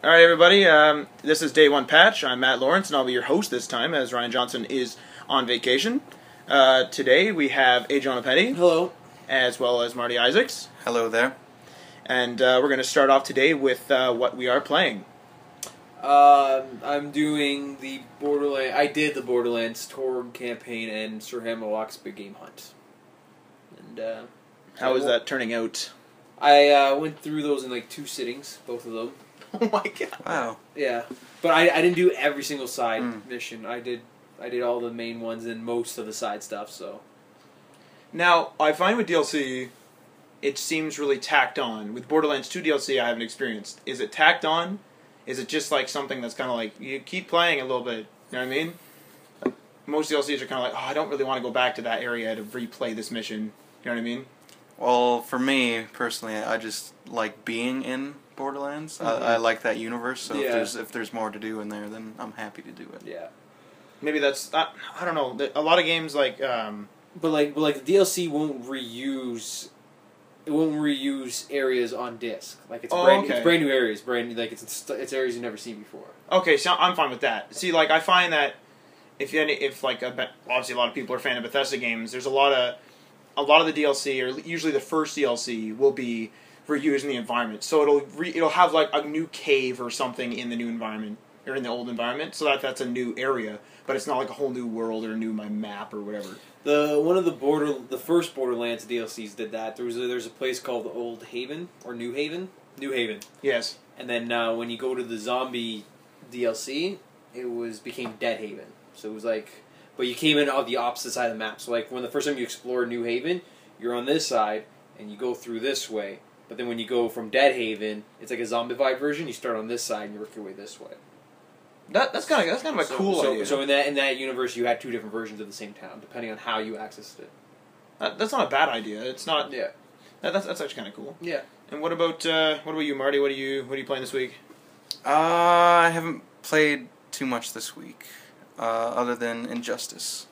All right, everybody. This is Day One Patch. I'm Matt Lawrence, and I'll be your host this time, as Ryan Johnson is on vacation. Today we have Adrian Penny. Hello. As well as Marty Isaacs. Hello there. And we're going to start off today with what we are playing. I'm doing the Borderlands. I did the Borderlands Torg campaign and Sir Hammerlock's Big Game Hunt. And how is that turning out? I went through those in like 2 sittings, both of them. Oh my god! Wow. Yeah, but I didn't do every single side mission. I did all the main ones and most of the side stuff. So now I find with DLC, it seems really tacked on. With Borderlands 2 DLC, I haven't experienced. Is it tacked on? Is it just like something that's kind of like you keep playing a little bit? You know what I mean? Like, most DLCs are kind of like, oh, I don't really want to go back to that area to replay this mission. You know what I mean? Well, for me personally, I just like being in Borderlands. I like that universe. So if there's more to do in there, then I'm happy to do it. yeah. Maybe that's I don't know. A lot of games like But like the DLC won't reuse. It won't reuse areas on disc. Like it's it's brand new areas, it's areas you've never seen before. Okay, so I'm fine with that. See, like I find that if like obviously a lot of people are a fan of Bethesda games, there's a lot of the DLC, or usually the first DLC, will be reused in the environment. So it'll have like a new cave or something in the new environment or in the old environment, so that's a new area, but it's not like a whole new world or a new map or whatever. The first Borderlands DLCs did that. There's a place called the Old Haven or New Haven. New Haven. Yes. And then when you go to the zombie DLC, it became Dead Haven. So it was like, but you came in on the opposite side of the map. So like when the first time you explore New Haven, you're on this side and you go through this way. But then when you go from Dead Haven, it's like a zombified version. You start on this side and you work your way this way. That's kind of a cool idea. So in that universe, you had 2 different versions of the same town, depending on how you accessed it. That's not a bad idea. It's not. Yeah. That's actually kind of cool. Yeah. And what about you, Marty? What are you playing this week? I haven't played too much this week, other than Injustice,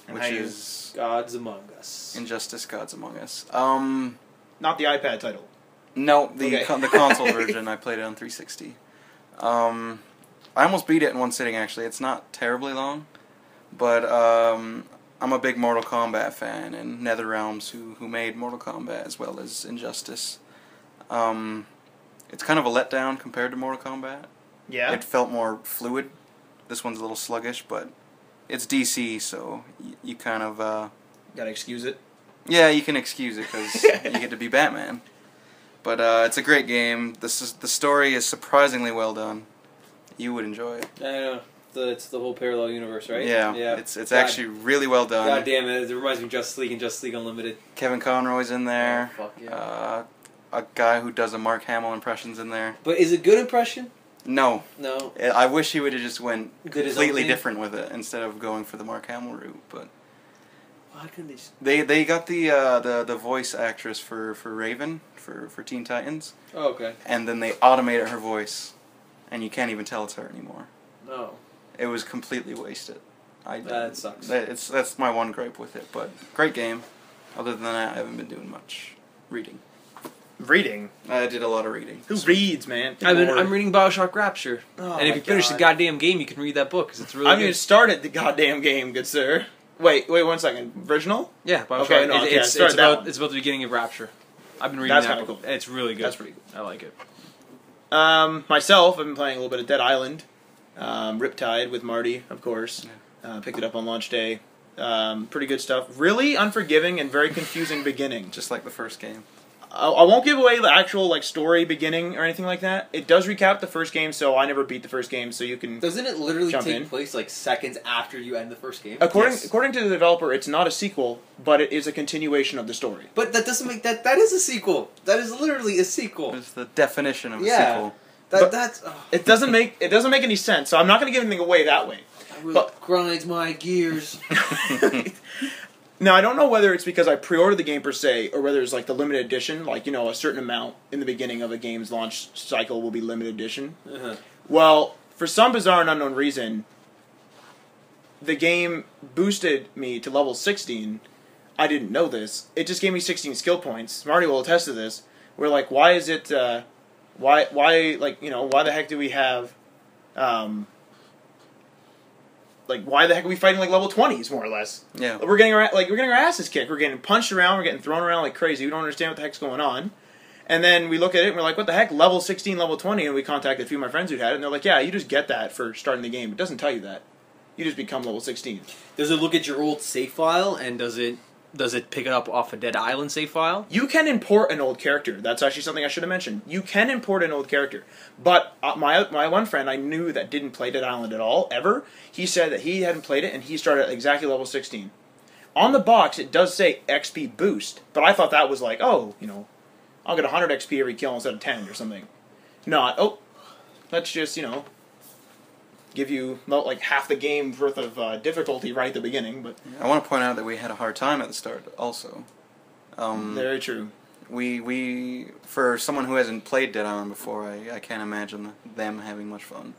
which is Gods Among Us. Injustice: Gods Among Us. Not the iPad title. No, the console version. I played it on 360. I almost beat it in one sitting, actually. It's not terribly long, but I'm a big Mortal Kombat fan, and NetherRealms, who made Mortal Kombat as well as Injustice. It's kind of a letdown compared to Mortal Kombat. Yeah. It felt more fluid. This one's a little sluggish, but it's DC, so you kind of... Gotta excuse it. Yeah, you can excuse it, because you get to be Batman. But it's a great game. The story is surprisingly well done. You would enjoy it. I know. It's the whole parallel universe, right? Yeah. It's actually really well done. God damn it. It reminds me of Justice League and Justice League Unlimited. Kevin Conroy's in there. Oh, fuck yeah. A guy who does a Mark Hamill impression's in there. But is it good impression? No. No. I wish he would have just went completely different with it instead of going for the Mark Hamill route, but... Why couldn't they... They got the voice actress for Raven, for Teen Titans. Oh, okay. And then they automated her voice. And you can't even tell it's her anymore. No. It was completely wasted. That sucks. That's my one gripe with it, but great game. Other than that, I haven't been doing much reading. Reading? I did a lot of reading. Who reads, man? I'm reading Bioshock Rapture. Oh, and if you finish the goddamn game, you can read that book, because it's really I haven't even started the goddamn game, good sir. Wait 1 second. Original? Yeah, Bioshock. Okay, no, it's about the beginning of Rapture. I've been reading That's that kind book. of cool. It's really good. That's pretty good. I like it. Myself, I've been playing a little bit of Dead Island. Riptide with Marty, of course. Picked it up on launch day. Pretty good stuff. Really unforgiving and very confusing beginning. Just like the first game. I won't give away the actual story beginning or anything like that. It does recap the first game, so I never beat the first game, so you can. Doesn't it literally take place seconds after you end the first game? According to the developer, it's not a sequel, but it is a continuation of the story. But that doesn't make that. That is a sequel. That is literally a sequel. It's the definition of a sequel. It doesn't make any sense. So I'm not going to give anything away that way. I will grind my gears. Now, I don't know whether it's because I pre-ordered the game per se, or whether it's like the limited edition, like, a certain amount in the beginning of a game's launch cycle will be limited edition. Well, for some bizarre and unknown reason, the game boosted me to level 16. I didn't know this. It just gave me 16 skill points. Marty will attest to this. We're like, why is it Why like why the heck do we have like why the heck are we fighting like level 20s more or less? Yeah. We're getting our asses kicked. We're getting punched around. We're getting thrown around like crazy. We don't understand what the heck's going on. And then we look at it and we're like, what the heck? Level 16, level 20, and we contacted a few of my friends who'd had it, and they're like, yeah, you just get that for starting the game. It doesn't tell you that. You just become level 16. Does it look at your old save file, and does it pick it up off a Dead Island save file? You can import an old character. That's actually something I should have mentioned. You can import an old character. But my one friend I knew that didn't play Dead Island at all, ever, he said that he hadn't played it, and he started at exactly level 16. On the box, it does say XP boost, but I thought that was like, oh, I'll get 100 XP every kill instead of 10 or something. Not, let's just, give you like half the game's worth of difficulty right at the beginning. But I want to point out that we had a hard time at the start also. Very true. We for someone who hasn't played Dead Island before, I can't imagine them having much fun.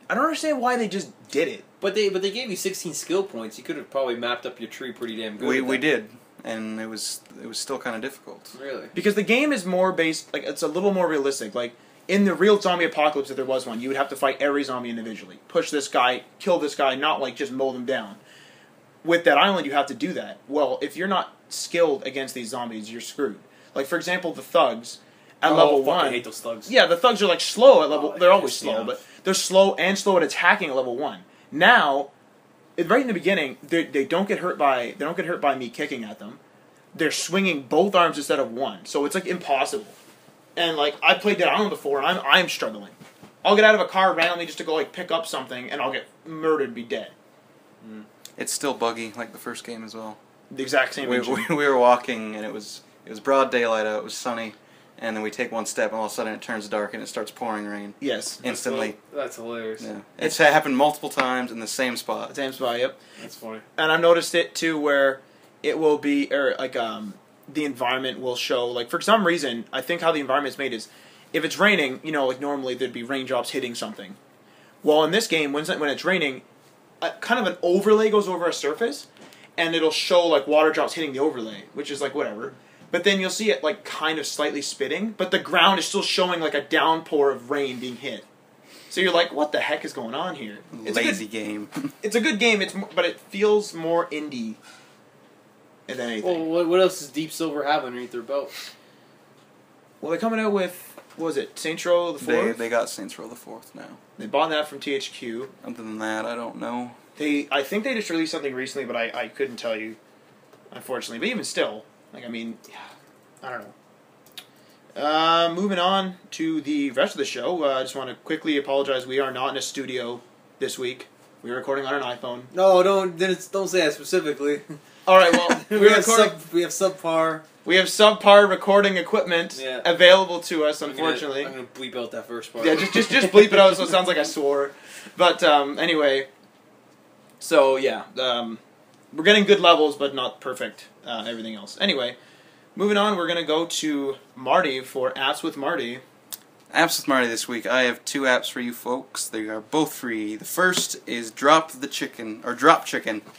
I don't understand why they just did it. But they gave you 16 skill points. You could have probably mapped up your tree pretty damn good. We did. And it was still kind of difficult. Really? Because the game is more based, like, it's a little more realistic. Like, in the real zombie apocalypse, if there was one, you would have to fight every zombie individually. Push this guy, kill this guy, not, like, just mow them down. With Dead Island, you have to do that. Well, if you're not skilled against these zombies, you're screwed. Like, for example, the thugs at level 1. I hate those thugs. Yeah, the thugs are, like, slow at level... they're always slow, yeah. but they're slow and slow at attacking at level 1. Now, right in the beginning, they don't get hurt by me kicking at them. They're swinging both arms instead of one, so it's like impossible. And like I played Dead Island before, and I'm struggling. I'll get out of a car randomly just to go like pick up something, and I'll get murdered and be dead. It's still buggy like the first game as well. The exact same. We were walking and it was broad daylight out. It was sunny, and then we take one step and all of a sudden it turns dark and it starts pouring rain. Yes, instantly. That's hilarious. Yeah, it's happened multiple times in the same spot. Same spot. Yep. That's funny. And I've noticed it too, where it will be, or like the environment will show, like for some reason, I think how the environment's made is, if it's raining, like normally there'd be raindrops hitting something. Well, in this game, when it's raining, kind of an overlay goes over a surface, and it'll show like water drops hitting the overlay, which is like whatever. But then you'll see it like kind of slightly spitting, but the ground is still showing like a downpour of rain being hit. So you're like, what the heck is going on here? It's Lazy game. It's a good game, but it feels more indie than anything. Well, what else does Deep Silver have underneath their belt? Well, they're coming out with, what was it, Saints Row the 4th? They got Saints Row the 4th now. They bought that from THQ. Other than that, I don't know. I think they just released something recently, but I couldn't tell you, unfortunately. But even still, like, I mean, I don't know. Moving on to the rest of the show, I just want to quickly apologize. We are not in a studio this week. We are recording on an iPhone. No, don't say that specifically. All right, well, we have subpar. We have subpar recording equipment available to us, unfortunately. I'm gonna bleep out that first part. Yeah, just bleep it out so it sounds like I swore. But anyway, so yeah, we're getting good levels, but not perfect. Everything else. Anyway, moving on, we're gonna go to Marty for Apps with Marty. Apps with Marty this week. I have 2 apps for you folks. They are both free. The first is Drop Chicken,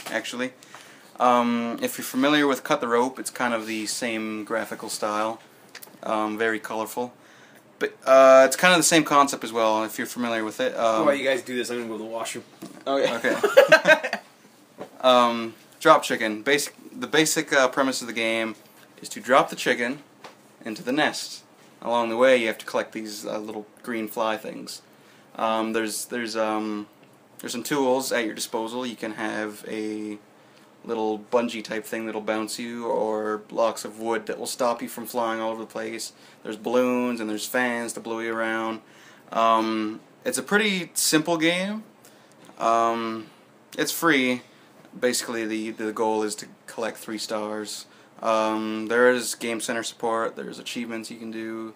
actually. If you're familiar with Cut the Rope, it's kind of the same graphical style. Very colorful. But it's kind of the same concept as well, if you're familiar with it. While you guys do this, I'm going to go to the washroom. Oh, yeah. Okay. Drop Chicken. The basic premise of the game is to drop the chicken into the nest. Along the way, you have to collect these little green fly things. There's some tools at your disposal. You can have a little bungee type thing that'll bounce you, or blocks of wood that will stop you from flying all over the place. There's balloons and there's fans to blow you around. It's a pretty simple game. It's free. Basically, the goal is to collect 3 stars. There is Game Center support. There's achievements you can do.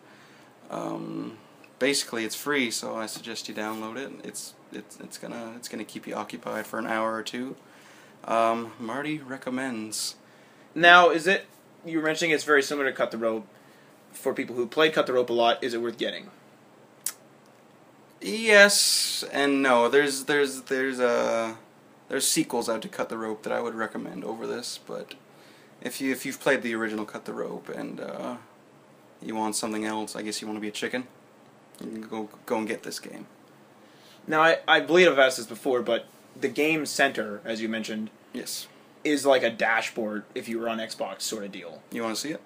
Basically, it's free, so I suggest you download it. It's gonna keep you occupied for an hour or 2. Marty recommends. Now, you were mentioning it's very similar to Cut the Rope. For people who play Cut the Rope a lot, is it worth getting? Yes and no. There's sequels out to Cut the Rope that I would recommend over this, but if you've played the original Cut the Rope and you want something else, I guess you want to be a chicken, you can go and get this game. Now, I believe I've asked this before, but the Game Center, as you mentioned, Yes. is like a dashboard if you were on Xbox sort of deal. You want to see it?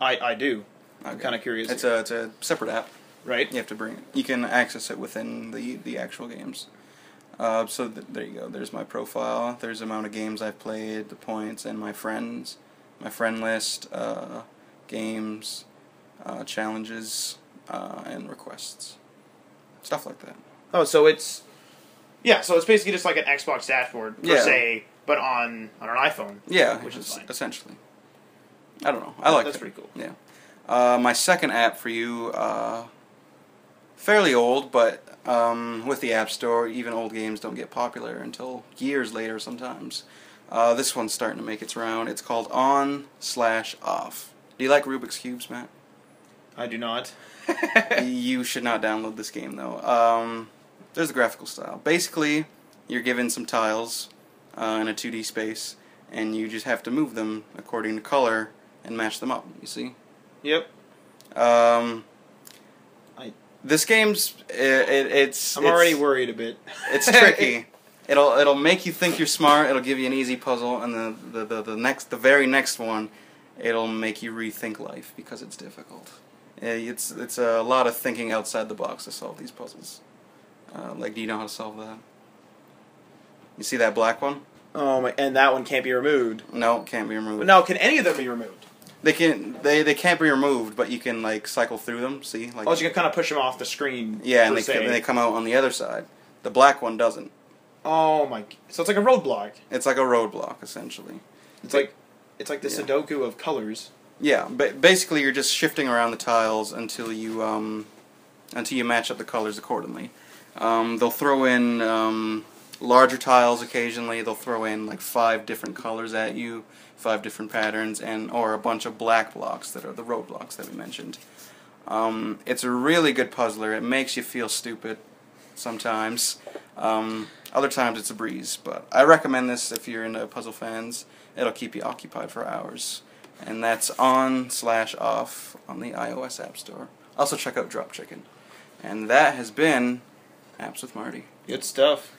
I do. Okay. I'm kind of curious. It's a separate app. Right? You have to bring it. You can access it within the actual games. So there you go. There's my profile. There's the amount of games I've played, the points, and my friends, my friend list, games, challenges, and requests, stuff like that. Oh, so it's basically just like an Xbox dashboard per se, but on an iPhone. Yeah, which is fine. Essentially. I don't know. I like that's it. pretty cool. Yeah. My second app for you, fairly old, but with the App Store, even old games don't get popular until years later sometimes. This one's starting to make its round. It's called On/Off. Do you like Rubik's Cubes, Matt? I do not. You should not download this game, though. There's the graphical style. Basically, you're given some tiles in a 2D space, and you just have to move them according to color and match them up, you see? Yep. This game's it's. I'm already worried a bit. It's tricky. It'll make you think you're smart. It'll give you an easy puzzle, and the very next one, it'll make you rethink life because it's difficult. It's a lot of thinking outside the box to solve these puzzles. Like, do you know how to solve that? You see that black one? Oh my! And that one can't be removed. No, it can't be removed. Now, can any of them be removed? They can't be removed, but you can like cycle through them. See, like so you can kind of push them off the screen. yeah, and they come out on the other side. The black one doesn't. Oh my! So it's like a roadblock. It's like a roadblock essentially. It's like the Sudoku of colors. Yeah, but basically you're just shifting around the tiles until you match up the colors accordingly. They'll throw in larger tiles occasionally. They'll throw in like 5 different colors at you, 5 different patterns, or a bunch of black blocks that are the roadblocks that we mentioned. It's a really good puzzler. It makes you feel stupid sometimes. Other times it's a breeze, but I recommend this if you're into puzzle fans. It'll keep you occupied for hours. And that's On/Off on the iOS App Store. Also check out Drop Chicken. And that has been Apps with Marty. Good stuff.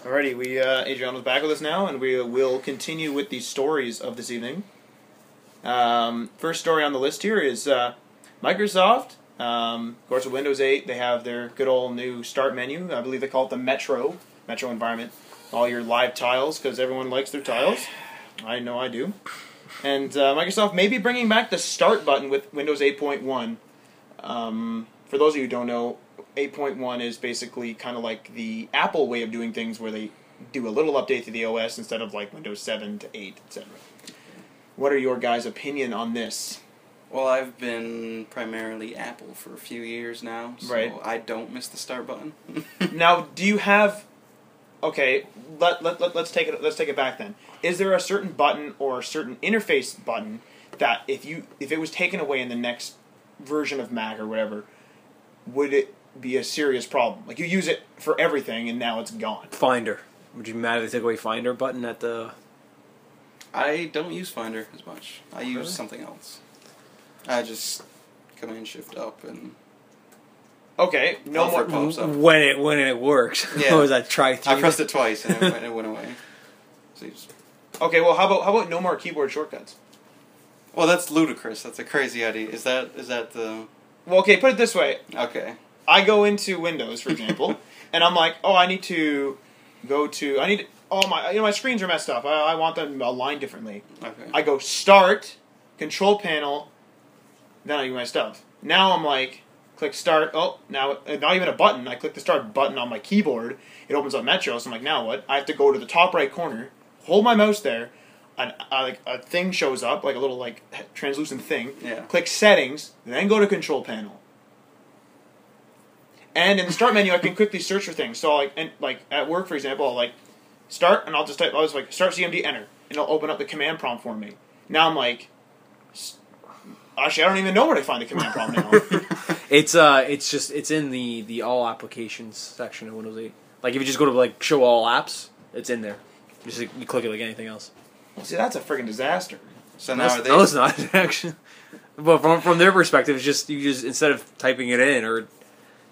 Alrighty, Adriano's back with us now, and we will continue with the stories of this evening. First story on the list here is Microsoft. Of course, with Windows 8, they have their good old new start menu. I believe they call it the Metro environment. All your live tiles, because everyone likes their tiles. I know I do. And Microsoft may be bringing back the Start button with Windows 8.1. For those of you who don't know, 8.1 is basically kind of like the Apple way of doing things, where they do a little update to the OS instead of like Windows 7 to 8, etc. What are your guys' opinion on this? Well, I've been primarily Apple for a few years now, so right. I don't miss the Start button. Now, do you have... Okay, let's take it back then. Is there a certain button or a certain interface button that if it was taken away in the next version of Mac or whatever, would it be a serious problem? Like, you use it for everything and now it's gone. Finder. Would you be mad if they took away Finder button at the... I don't use Finder as much. I use something else. I just Command Shift up and... Okay, no more... Pops up. When it works. Yeah. Was that try through? I pressed it twice and it went away. So okay, well, how about no more keyboard shortcuts? Well, that's ludicrous. That's a crazy idea. Is that the... Well, okay, put it this way. Okay. I go into Windows, for example, and I'm like, oh, I need to go to... my screens are messed up. I want them aligned differently. Okay. I go Start, Control Panel, then I do my stuff. Now I'm like... Click Start. Oh, now not even a button. I click the Start button on my keyboard. It opens up Metro. So I'm like, now what? I have to go to the top right corner, hold my mouse there, and a thing shows up, like a little like translucent thing. Yeah. Click Settings, then go to Control Panel. And in the Start menu, I can quickly search for things. So like at work, for example, I'll like Start, and I'll just type. I was like Start CMD Enter, and it'll open up the command prompt for me. Now I'm like. Actually, I don't even know where to find the command prompt now. It's in the all applications section of Windows 8. Like if you just go to like show all apps, it's in there. You click it like anything else. Well, see, that's a friggin' disaster. So now are they? No, it's not actually. But from their perspective, it's just you just instead of typing it in or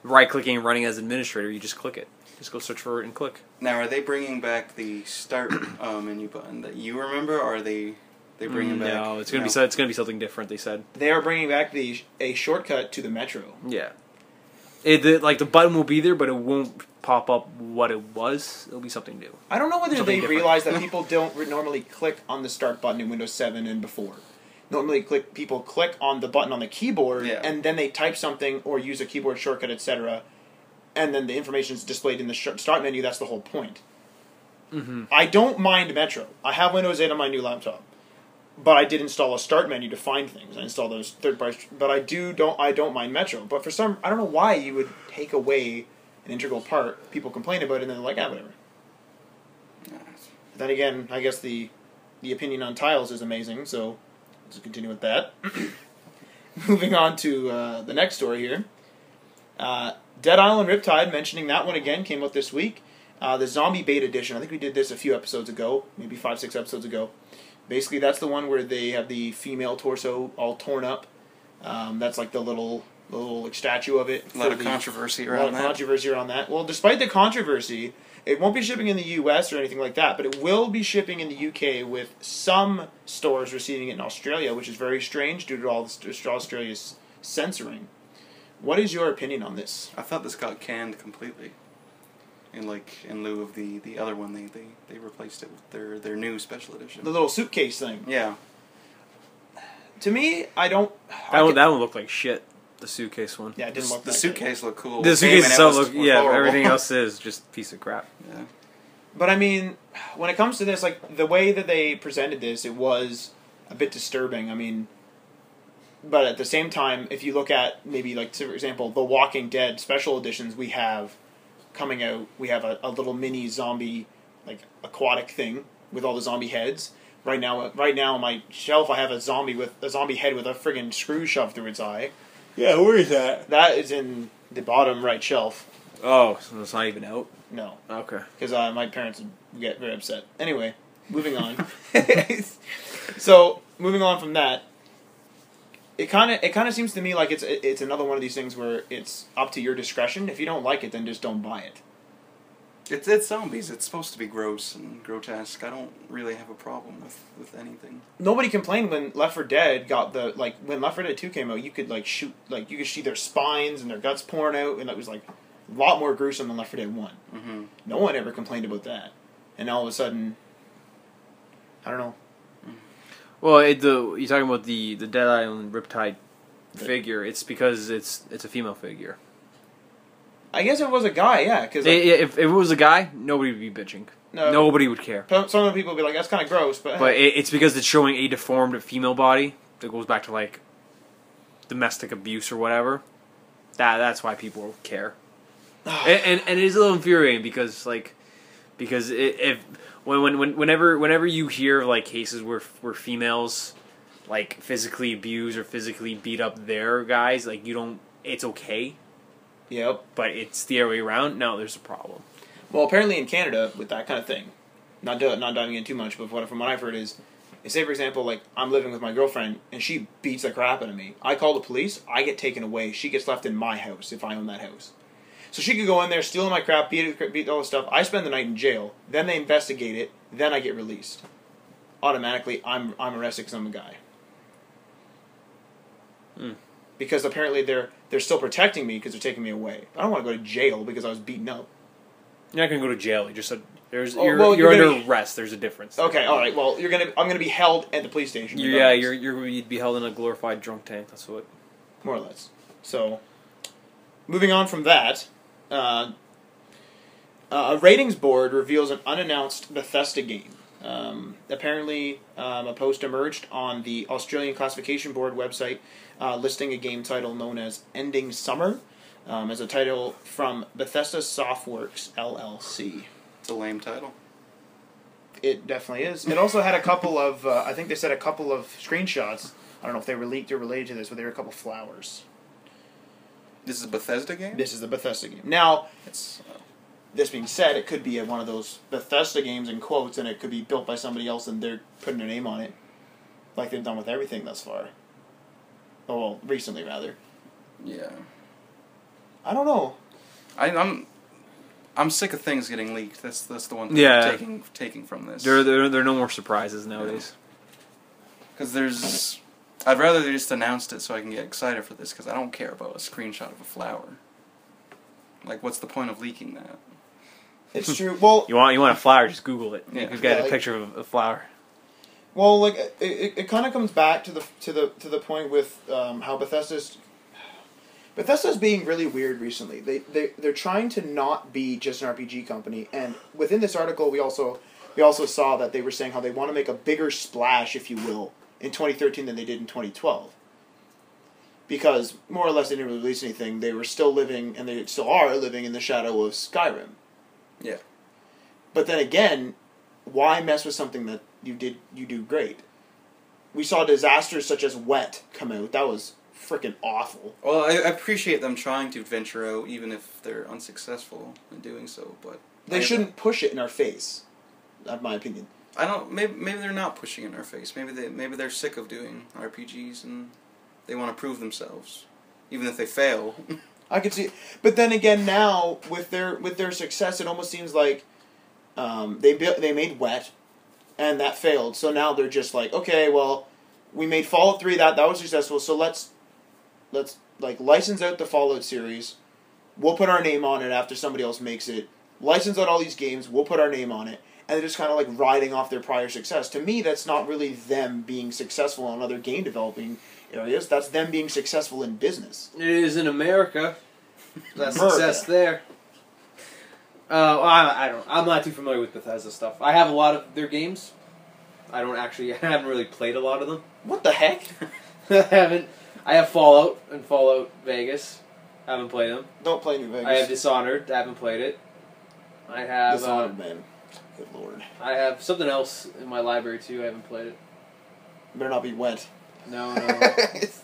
right clicking and running as administrator, you just click it. Just go search for it and click. Now are they bringing back the start menu button that you remember, or are they bringing back? No, it's gonna be something different. They said They are bringing back a shortcut to the Metro. yeah. The button will be there, but it won't pop up what it was. It'll be something new. I don't know whether Something they different. realize that people don't normally click on the start button in Windows 7 and before. Normally, people click on the button on the keyboard, Yeah. and then they type something or use a keyboard shortcut, etc. And then the information is displayed in the start menu. That's the whole point. Mm-hmm. I don't mind Metro. I have Windows 8 on my new laptop, but I did install a start menu to find things. I installed those third party, but I don't mind Metro. But for some, I don't know why you would take away an integral part. People complain about it, and then they're like, whatever. Then again, I guess the opinion on tiles is amazing, so let's continue with that. Moving on to the next story here. Dead Island Riptide, mentioning that one again, came out this week. The Zombie Beta Edition, I think we did this a few episodes ago, maybe 5-6 episodes ago. Basically, that's the one where they have the female torso all torn up. That's like the little like, statue of it. A lot of controversy around that. A lot of controversy around that. Well, despite the controversy, it won't be shipping in the US or anything like that, but it will be shipping in the UK with some stores receiving it in Australia, which is very strange due to all Australia's censoring. What is your opinion on this? I thought this got canned completely. In lieu of the other one, they replaced it with their new special edition. The little suitcase thing. Yeah. To me, I don't... That one looked like shit. The suitcase one. Yeah, it didn't look The that suitcase looked cool. The suitcase itself was looked horrible. everything else is just a piece of crap. Yeah. But I mean, when it comes to this, like, the way that they presented this, it was a bit disturbing. I mean, but at the same time, if you look at maybe, like, for example, the Walking Dead special editions we have coming out, we have a little mini zombie, like, aquatic thing with all the zombie heads. Right now on my shelf, I have a zombie head with a friggin' screw shoved through its eye. Yeah, where is that? That is in the bottom right shelf. Oh, so it's not even out? No. Okay. Because my parents would get very upset. Anyway, moving on. So, moving on from that, it kind of seems to me like it's another one of these things where it's up to your discretion. If you don't like it, then just don't buy it. It's zombies. It's supposed to be gross and grotesque. I don't really have a problem with anything. Nobody complained when Left 4 Dead got when Left 4 Dead 2 came out, you could you could see their spines and their guts pouring out, and it was like a lot more gruesome than Left 4 Dead 1. Mm-hmm. No one ever complained about that. And all of a sudden, I don't know. Well, you're talking about the Dead Island Riptide figure. It's because it's a female figure. I guess if it was a guy, yeah. Cause If it was a guy, nobody would be bitching. No. Nobody would care. Some of the people would be like, that's kind of gross, but... But it's because it's showing a deformed female body that goes back to, like, domestic abuse or whatever. That's why people care. and it is a little infuriating because whenever you hear, like, cases where females, like, physically abuse or physically beat up their guys, like, it's okay. Yep. But it's the other way around. No, there's a problem. Well, apparently in Canada, with that kind of thing, not diving in too much, but from what I've heard is, say for example, like, I'm living with my girlfriend, and she beats the crap out of me. I call the police, I get taken away. She gets left in my house if I own that house. So she could go in there, steal my crap, beat all the stuff. I spend the night in jail. Then they investigate it. Then I get released. Automatically, I'm arrested because I'm a guy. Because apparently they're still protecting me because they're taking me away. I don't want to go to jail because I was beaten up. You're not gonna go to jail. You just said you're you're under gonna arrest. There's a difference. Okay, all right. Well, I'm gonna be held at the police station. You'd be held in a glorified drunk tank. That's what. More or less. So, moving on from that, a ratings board reveals an unannounced Bethesda game. Apparently, a post emerged on the Australian Classification Board website listing a game title known as Ending Summer as a title from Bethesda Softworks LLC. It's a lame title. It definitely is. It also had a couple of, I think they said a couple of screenshots. I don't know if they were leaked or related to this, but there were a couple of flowers. This is a Bethesda game? This is a Bethesda game. Now, this being said, it could be one of those Bethesda games in quotes, and it could be built by somebody else, and they're putting their name on it. like they've done with everything thus far. Oh, well, recently rather. Yeah. I don't know. I'm sick of things getting leaked. That's the one thing I'm taking from this. There are no more surprises nowadays. Because I'd rather they just announced it so I can get excited for this, because I don't care about a screenshot of a flower. Like, what's the point of leaking that? It's true. Well, you want a flower? Just Google it. Yeah. You've got a picture of a flower. Well, like it kind of comes back to the point with how Bethesda's being really weird recently. They're trying to not be just an RPG company, and within this article we also saw that they were saying how they want to make a bigger splash, if you will, in 2013 than they did in 2012. Because more or less they didn't really release anything. They were still living, and they still are living, in the shadow of Skyrim. Yeah. But then again, why mess with something that you do great? We saw disasters such as Wet come out. That was freaking awful. Well, I appreciate them trying to venture out, even if they're unsuccessful in doing so. But they shouldn't push it in our face. That's my opinion. I don't. Maybe they're not pushing it in our face. Maybe they're sick of doing RPGs and they want to prove themselves, even if they fail. I could see, but then again, now with their success, it almost seems like they made Wet, and that failed. So now they're just like, okay, well, we made Fallout 3, that was successful. So let's like license out the Fallout series. We'll put our name on it after somebody else makes it. License out all these games. We'll put our name on it. And they're just kind of like riding off their prior success. To me, that's not really them being successful in other game developing areas. That's them being successful in business. It is in America. That's America. success there. I don't. I'm not too familiar with Bethesda stuff. I have a lot of their games. I haven't really played a lot of them. What the heck? I have Fallout and Fallout Vegas. I haven't played them. Don't play New Vegas. I have Dishonored. I haven't played it. I have Dishonored, man. Good lord. I have something else in my library too. I haven't played it. Better not be Wet. No.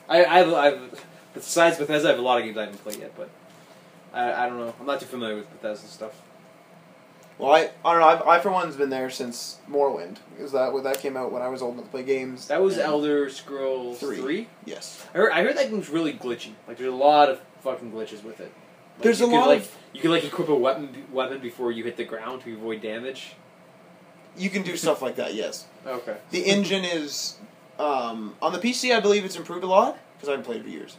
I've besides Bethesda, I have a lot of games I haven't played yet, but I don't know. I'm not too familiar with Bethesda stuff. Well, I don't know. I for one's been there since Morrowind, because that came out when I was old enough to play games. That was Elder Scrolls 3? Yes. I heard that game's really glitchy. Like, there's a lot of fucking glitches with it. Like, There's a lot of... You can, like, equip a weapon before you hit the ground to avoid damage. You can do stuff like that, yes. Okay. The engine is... on the PC, I believe it's improved a lot, because I haven't played it for years.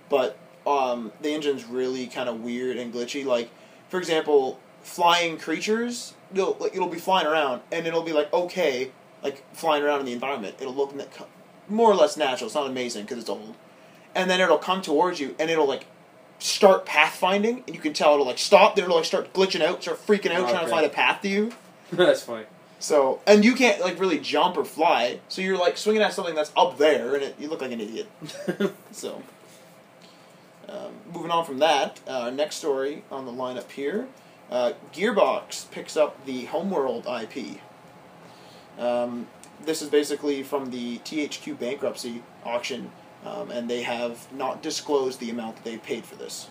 But the engine's really kind of weird and glitchy. Like, for example, flying creatures, it'll be flying around, and it'll be like, okay, like, flying around in the environment. It'll look more or less natural. It's not amazing, because it's old. And then it'll come towards you, and it'll, like, start pathfinding, and you can tell it'll, like, stop, then it'll, like, start glitching out, start freaking out, trying to find a path to you. That's funny. So, and you can't, like, really jump or fly, so you're, like, swinging at something that's up there, and you look like an idiot. So, moving on from that, next story on the lineup here, Gearbox picks up the Homeworld IP. This is basically from the THQ bankruptcy auction, and they have not disclosed the amount that they paid for this.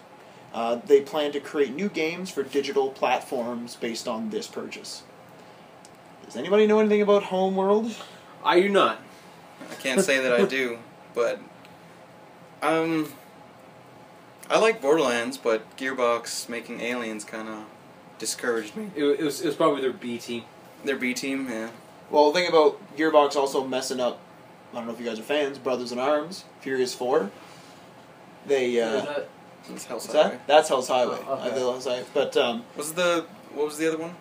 They plan to create new games for digital platforms based on this purchase. Does anybody know anything about Homeworld? I do not. I can't say that I do, but I like Borderlands, but Gearbox making Aliens kind of discouraged me. It was probably their B team. Their B team, yeah. Well, the thing about Gearbox also messing up, I don't know if you guys are fans, Brothers in Arms, Furious 4. They, That's Hell's what's Highway. that? That's Hell's Highway. Oh, okay. I feel Hell's Highway. But, What was the other one?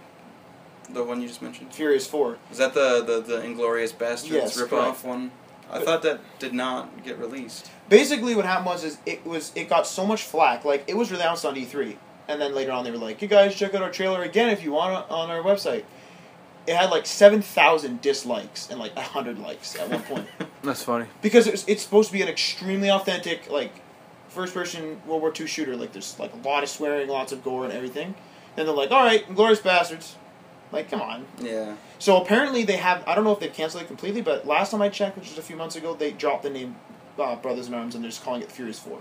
The one you just mentioned? Furious 4. Was that the Inglourious Bastards Yes, rip-off one? I thought that did not get released. Basically, what happened was it got so much flack. Like, it was announced on E3, and then later on they were like, "You guys check out our trailer again if you want on our website." It had like 7,000 dislikes and like 100 likes at one point. That's funny. Because it's supposed to be an extremely authentic, like, first-person World War II shooter. Like, there's like a lot of swearing, lots of gore and everything. Then they're like, "All right, Inglourious Bastards." Like, come on. Yeah. So apparently they have, I don't know if they've canceled it completely, but last time I checked, which was a few months ago, they dropped the name Brothers in Arms and they're just calling it Furious 4.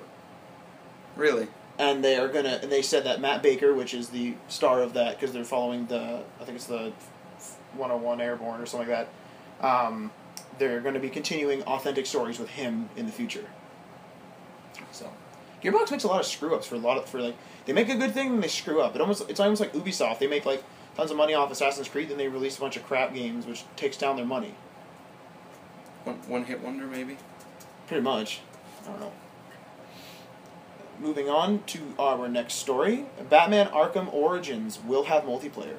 Really? And they said that Matt Baker, which is the star of that, because they're following I think it's the 101 Airborne or something like that, they're going to be continuing authentic stories with him in the future. So, Gearbox makes a lot of screw ups they make a good thing and they screw up. It's almost like Ubisoft. They make like tons of money off Assassin's Creed, then they release a bunch of crap games, which takes down their money. One hit wonder, maybe. Pretty much. I don't know. Moving on to our next story, Batman Arkham Origins will have multiplayer.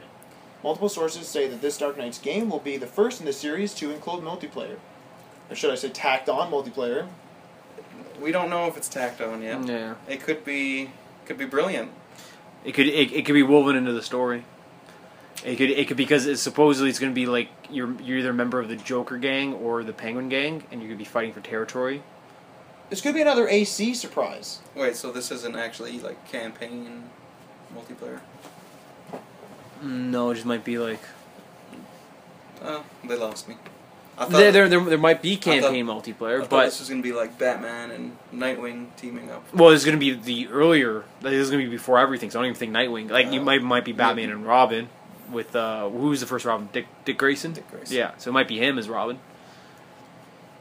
Multiple sources say that this Dark Knight's game will be the first in the series to include multiplayer. Or should I say tacked on multiplayer? We don't know if it's tacked on yet. Yeah. It could be brilliant. It could be woven into the story. It could because supposedly it's going to be like you're either a member of the Joker gang or the Penguin gang, and you're going to be fighting for territory. This could be another AC surprise. Wait, so this isn't actually like campaign multiplayer? No, it just might be like. Oh, they lost me. I thought There might be campaign multiplayer, but this was going to be like Batman and Nightwing teaming up. Well, it's going to be the earlier. This is going to be before everything. So I don't even think Nightwing. Like you might be Batman and Robin with who's the first Robin? Dick Grayson. Dick Grayson. Yeah, so it might be him as Robin.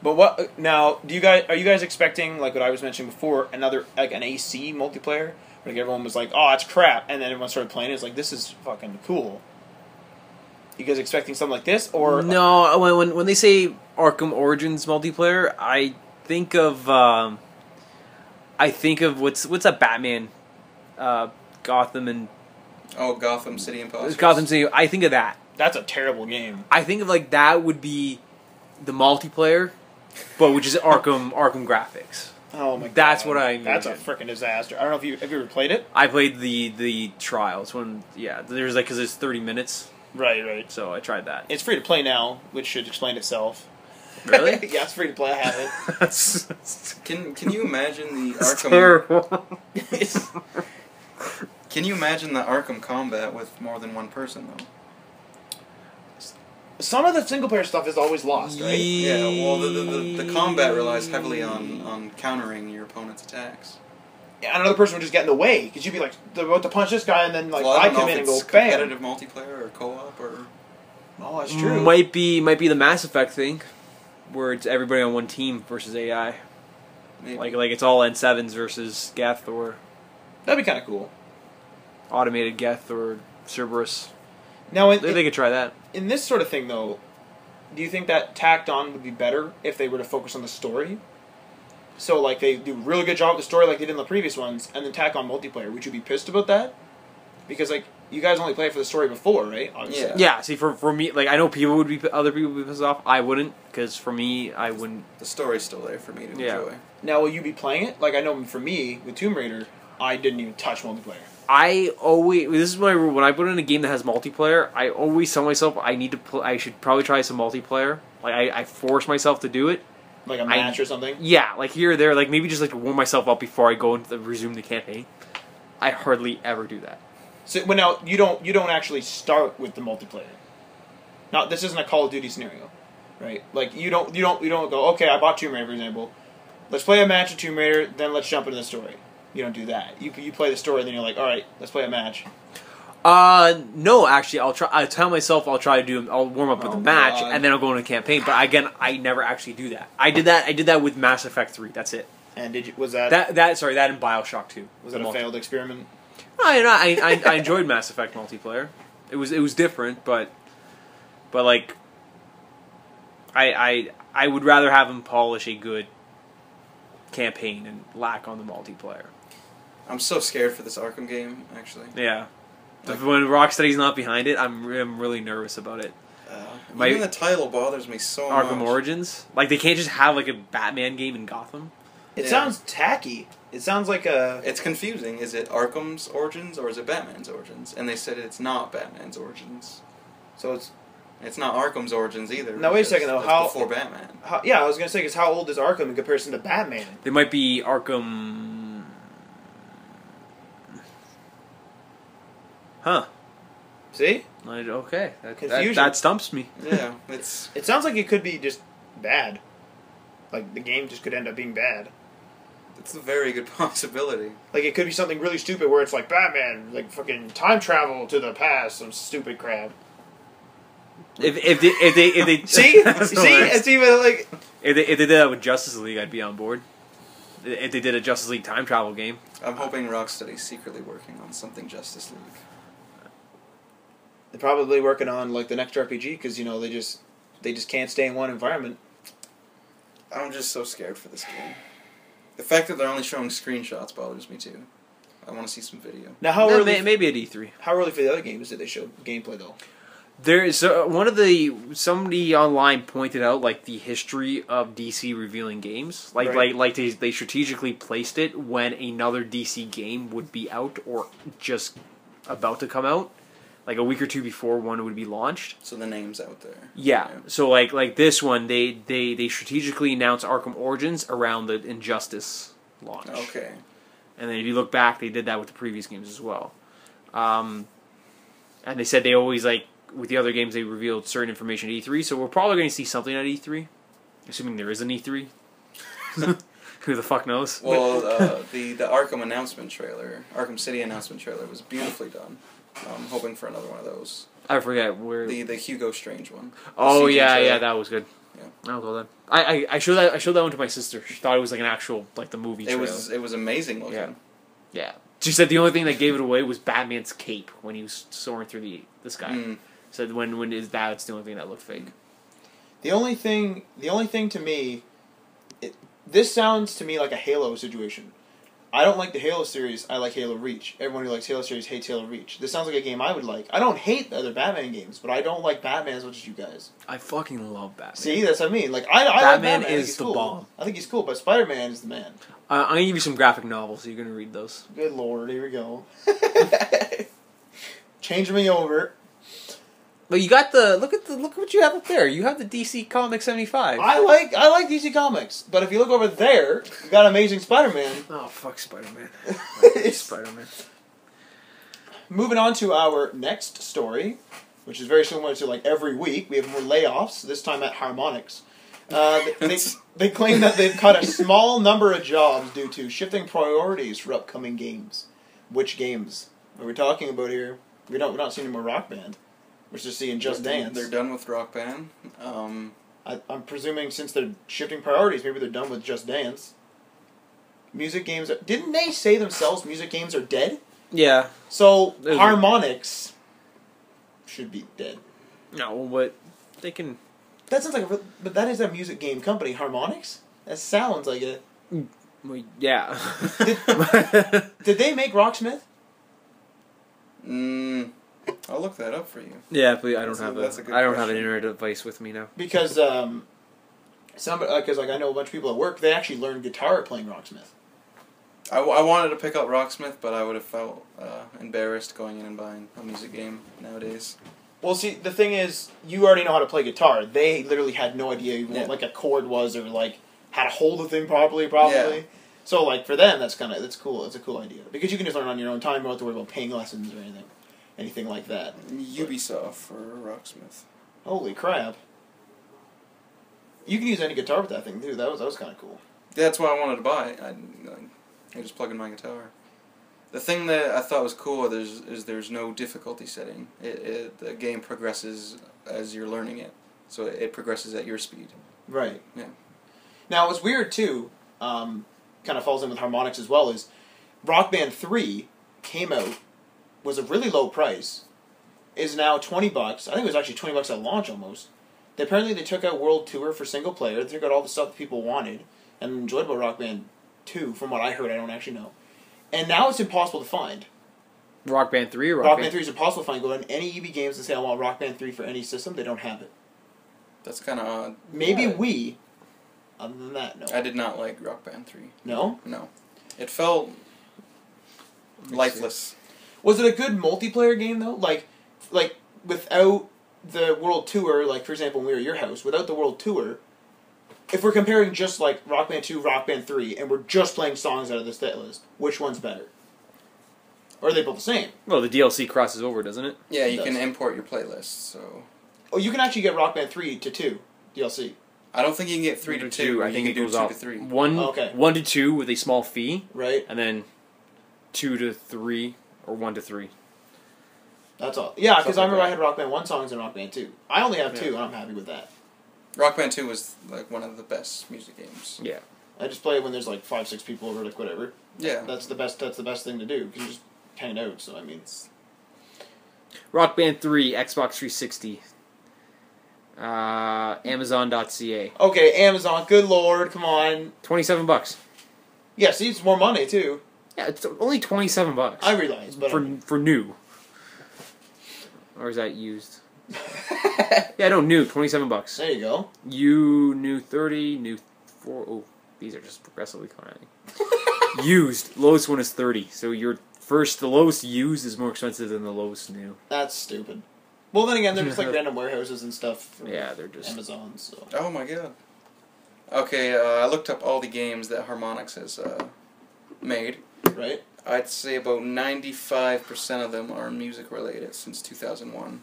But what now? Are you guys expecting, like what I was mentioning before, another like an AC multiplayer? Like everyone was like, "Oh, it's crap," and then everyone started playing it. It's like, "This is fucking cool." You guys expecting something like this, or no? When they say Arkham Origins multiplayer, I think of what's that Batman, Gotham and Gotham City Imposters. Gotham City. I think of that. That's a terrible game. I think of like that would be the multiplayer, but which is Arkham graphics. Oh my god. That's what I mean. That's a freaking disaster. I don't know if have you ever played it? I played the trials there's like because it's 30 minutes. Right. So I tried that. It's free to play now, which should explain itself. Really? Yeah, it's free to play. I have it. Can you imagine the It's Arkham? terrible. Can you imagine the Arkham combat with more than one person though? Some of the single player stuff is always lost, right? Yeah. Well, the combat relies heavily on countering your opponent's attacks. Yeah, another person would just get in the way because you'd be like about to punch this guy, and then like Well, I don't come know in if and it's go bam. competitive multiplayer or co-op or. Oh, that's true. Might be the Mass Effect thing, where it's everybody on one team versus AI. Maybe. Like it's all N7s versus Geth or That'd be kind of cool. automated Geth or Cerberus. Now, They could try that. in this sort of thing, though, do you think that tacked on would be better if they were to focus on the story? So, like, they do a really good job with the story like they did in the previous ones, and then tack on multiplayer. Would you be pissed about that? Because, like, you guys only play for the story before, right? Obviously. Yeah. Yeah. See, for me, like I know other people would be pissed off. I wouldn't, because for me, I wouldn't. The story's still there for me to Yeah. enjoy. Now, will you be playing it? Like, I know for me, with Tomb Raider, I didn't even touch multiplayer. This is my rule. When I put in a game that has multiplayer, I always tell myself I should probably try some multiplayer. Like I force myself to do it. Like a match or something? Yeah, like here or there, like maybe just like to warm myself up before I go and resume the campaign. I hardly ever do that. So, well, now, you don't actually start with the multiplayer. Now, this isn't a Call of Duty scenario, right? Like, you don't go, okay, I bought Tomb Raider, for example. Let's play a match of Tomb Raider, then let's jump into the story. You don't do that. You play the story, then you're like, all right, let's play a match. No, actually, I tell myself I'll warm up with a match, God. and then I'll go into a campaign. But again, I never actually do that. I did that with Mass Effect 3. That's it. And was that That in BioShock 2. was that a failed experiment? I enjoyed Mass Effect multiplayer. It was different, but like I would rather have him polish a good campaign and lack on the multiplayer. I'm so scared for this Arkham game, actually. Yeah. When Rocksteady's not behind it, I'm really nervous about it. Even the title bothers me so much. Arkham Origins? Like, they can't just have, like, a Batman game in Gotham? It Yeah. sounds tacky. It sounds like a... It's confusing. Is it Arkham's Origins or is it Batman's Origins? And they said it's not Batman's Origins. So it's... It's not Arkham's Origins either. Now, wait a because second, though. that's How... before Batman. yeah, I was going to say, because how old is Arkham in comparison to Batman? They might be Arkham... Huh. See? Okay. Confusion. That stumps me. Yeah, it's... It sounds like it could be just bad. Like, the game just could end up being bad. It's a very good possibility. Like, it could be something really stupid where it's like, Batman, like, fucking time travel to the past, some stupid crap. If they See, it's even like if they did that with Justice League, I'd be on board. If they did a Justice League time travel game, I'm hoping Rocksteady's secretly working on something Justice League. they're probably working on like the next RPG because they just can't stay in one environment. I'm just so scared for this game. The fact that they're only showing screenshots bothers me too. I want to see some video. Now, how early? maybe at E3. How early for the other games did they show gameplay though? There's somebody online pointed out like the history of DC revealing games, like they strategically placed it when another DC game would be out or just about to come out, like a week or two before one would be launched. So the name's out there. Yeah. So like this one, they strategically announced Arkham Origins around the Injustice launch. Okay. And then if you look back, they did that with the previous games as well. And they said they always with the other games, they revealed certain information at E3, so we're probably going to see something at E3, assuming there is an E3. Who the fuck knows? Well, the Arkham announcement trailer, Arkham City announcement trailer, was beautifully done. I'm hoping for another one of those. I forget where the Hugo Strange one. Oh yeah, yeah, that was good. Yeah, that was well done. I showed that one to my sister. She thought it was like an actual the movie trailer. It was amazing looking. Yeah. She said the only thing that gave it away was Batman's cape when he was soaring through the sky. Said when is that's the only thing that looked fake. The only thing to me, this sounds to me like a Halo situation. I don't like the Halo series. I like Halo Reach. Everyone who likes Halo series hates Halo Reach. This sounds like a game I would like. I don't hate the other Batman games, but I don't like Batman as much as you guys. I fucking love Batman. See, that's what I mean. Like I Batman like Batman. is the cool. bomb. I think he's cool, but Spider-Man is the man. I'm gonna give you some graphic novels. So you're gonna read those. Good lord, here we go. Change me over. But you got look at what you have up there. You have the DC Comics 75. I like DC Comics, but if you look over there, you got Amazing Spider-Man. Oh fuck Spider-Man. Spider-Man. Moving on to our next story, which is very similar to every week. We have more layoffs, this time at Harmonix. They claim that they've cut a small number of jobs due to shifting priorities for upcoming games. Which games are we talking about here? We're not seeing any more Rock Band. We're just seeing Just Dance. They're done with Rock Band. I'm presuming since they're shifting priorities, maybe they're done with Just Dance. Music games didn't they say themselves music games are dead? Yeah. So Harmonix should be dead. No, but they can. That sounds like but that is a music game company, Harmonix? That sounds like it. Well, yeah. Did they make Rocksmith? I'll look that up for you. Yeah, but I don't have an internet device with me now. Because I know a bunch of people at work, they actually learned guitar playing Rocksmith. I wanted to pick up Rocksmith, but I would have felt embarrassed going in and buying a music game nowadays. Well, see, the thing is, you already know how to play guitar. They literally had no idea what a chord was or how to hold the thing properly, probably. Yeah. So for them, that's cool. It's a cool idea because you can just learn on your own time. You don't have to worry about paying lessons or anything like that. Ubisoft for Rocksmith. Holy crap! You can use any guitar with that thing too. That was kind of cool. That's why I wanted to buy it. I just plug in my guitar. The thing that I thought was cool is there's no difficulty setting. The game progresses as you're learning it, so it progresses at your speed. Right. Yeah. Now what's weird too, kind of falls in with Harmonix as well, is Rock Band 3 came out, was a really low price, is now $20. I think it was actually $20 at launch almost. Apparently they took out World Tour for single player. They took out all the stuff that people wanted and enjoyed about Rock Band 2, from what I heard. I don't actually know. And now it's impossible to find. Rock Band 3 or Rock Band 3 is impossible to find. Go on any EB Games and say, I want Rock Band 3 for any system. They don't have it. That's kind of odd. Maybe Wii. Other than that, no. I did not like Rock Band 3. No? No. It felt lifeless. Was it a good multiplayer game, though? Like without the World Tour, for example, when we were at your house, without the World Tour, if we're comparing just Rock Band 2, Rock Band 3, and we're just playing songs out of this set list, which one's better? Or are they both the same? Well, the DLC crosses over, doesn't it? Yeah, you can import your playlists, so... Oh, you can actually get Rock Band 3 to 2 DLC. I don't think you can get 3 to 2. I think it goes 2 up. to 3. 1 to 2 with a small fee. Right. And then 2 to 3 or 1 to 3. That's all. Yeah, because Stuff I like remember I that. had Rock Band 1 songs and Rock Band 2. I only have Yeah. 2, and I'm happy with that. Rock Band 2 was like one of the best music games. Yeah. I just play it when there's like 5, 6 people over, like whatever. Yeah. That's the best thing to do, because you just hang out, so I mean, it's... Rock Band 3, Xbox 360. Amazon.ca. Okay, Amazon, good lord, come on. $27. Yeah, see, it's more money, too. Yeah, it's only $27. I realize, but... for new. Or is that used? Yeah, no, new, $27. There you go. New 30, new 4. Oh, these are just progressively coming at me. Used, lowest one is 30. So the lowest used is more expensive than the lowest new. That's stupid. Well, then again, they're just like random warehouses and stuff for Yeah, they're just Amazon, so... Oh my god. Okay, I looked up all the games that Harmonix has made. Right? I'd say about 95% of them are music related since 2001.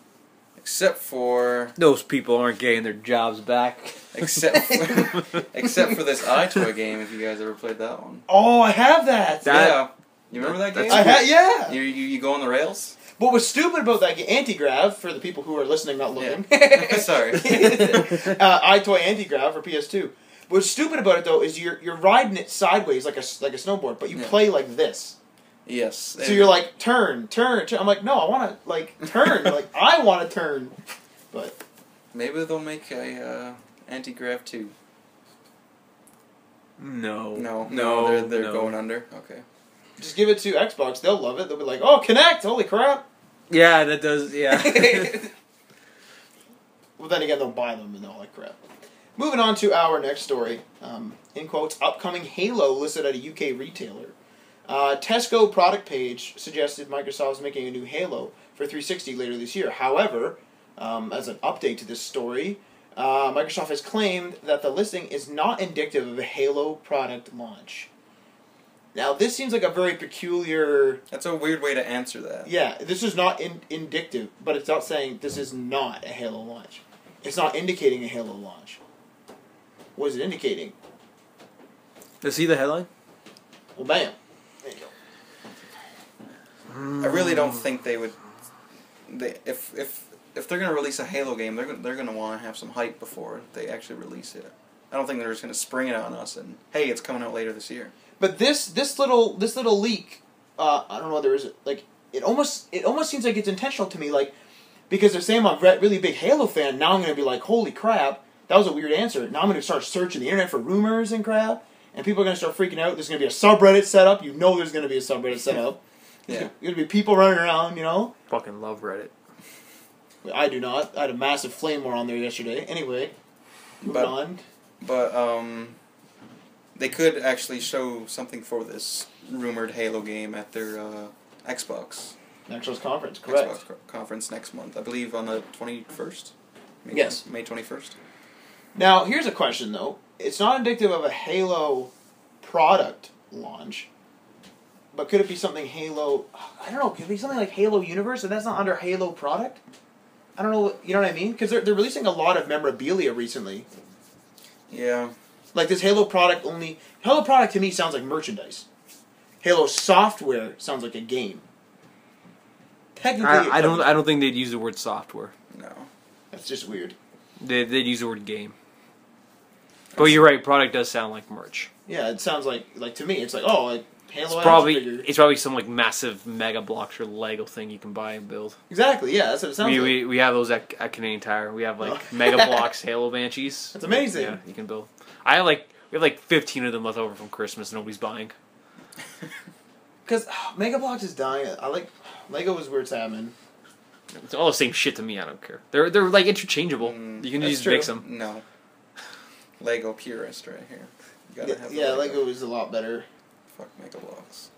Except for those people aren't getting their jobs back. except for this iToy game, if you guys ever played that one. Oh, I have that! Yeah. You remember that game? Yeah! You go on the rails? What was stupid about that game, Anti-Grav, for the people who are listening, not looking. Yeah. Sorry. iToy Anti-Grav for PS2. What's stupid about it, though, is you're riding it sideways like a snowboard, but you play like this. Yes. So you're like, turn. I'm like, no, I want to, like, turn. Like, I want to turn. But... Maybe they'll make a Anti-Grav 2. No. They're going under. Okay. Just give it to Xbox. They'll love it. They'll be like, oh, Kinect! Holy crap! Yeah, that does, yeah. Well, then again, they'll buy them and all that crap. Moving on to our next story. In quotes, upcoming Halo listed at a UK retailer. Tesco product page suggested Microsoft is making a new Halo for 360 later this year. However, as an update to this story, Microsoft has claimed that the listing is not indicative of a Halo product launch. Now, this seems like a very peculiar... That's a weird way to answer that. Yeah, this is not indicative, but it's not saying this is not a Halo launch. It's not indicating a Halo launch. What is it indicating? To see the headline? Well, bam. There you go. I really don't think they would. If they're gonna release a Halo game, they're gonna want to have some hype before they actually release it. I don't think they're just gonna spring it on us and hey, it's coming out later this year. But this little leak, I don't know whether is like it almost seems like it's intentional to me, like because they're saying I'm a really big Halo fan. Now I'm gonna be like, holy crap, that was a weird answer. Now I'm gonna start searching the internet for rumors and crap, and people are gonna start freaking out. There's gonna be a subreddit set up. You know, there's gonna be a subreddit set up. Yeah, There's gonna be people running around. You know. Fucking love Reddit. I do not. I had a massive flame war on there yesterday. Anyway, moving on. But they could actually show something for this rumored Halo game at their Xbox. Xbox conference, correct. Xbox conference next month, I believe on the 21st. Yes. May 21st. Now, here's a question, though. It's not indicative of a Halo product launch, but could it be something Halo... I don't know, could it be something like Halo Universe, and that's not under Halo product? I don't know, you know what I mean? Because they're releasing a lot of memorabilia recently. Yeah. Like this Halo product only... Halo product to me sounds like merchandise. Halo software sounds like a game. Technically, I don't think they'd use the word software. No. That's just weird. They'd use the word game. But you're right, product does sound like merch. Yeah, it sounds like to me, it's like, oh, like Halo It's probably some like massive Mega Bloks or Lego thing you can buy and build. Exactly, yeah, that's what it sounds like. We have those at Canadian Tire. We have like Mega Bloks Halo Banshees. That's amazing. Yeah, you can build. We have like 15 of them left over from Christmas. Nobody's buying. Because Mega Bloks is dying. I like Lego is where it's at, man. It's all the same shit to me. I don't care. They're like interchangeable. You can just mix them. No. Lego purist right here. You gotta have Yeah, Lego is a lot better. Fuck Mega Bloks.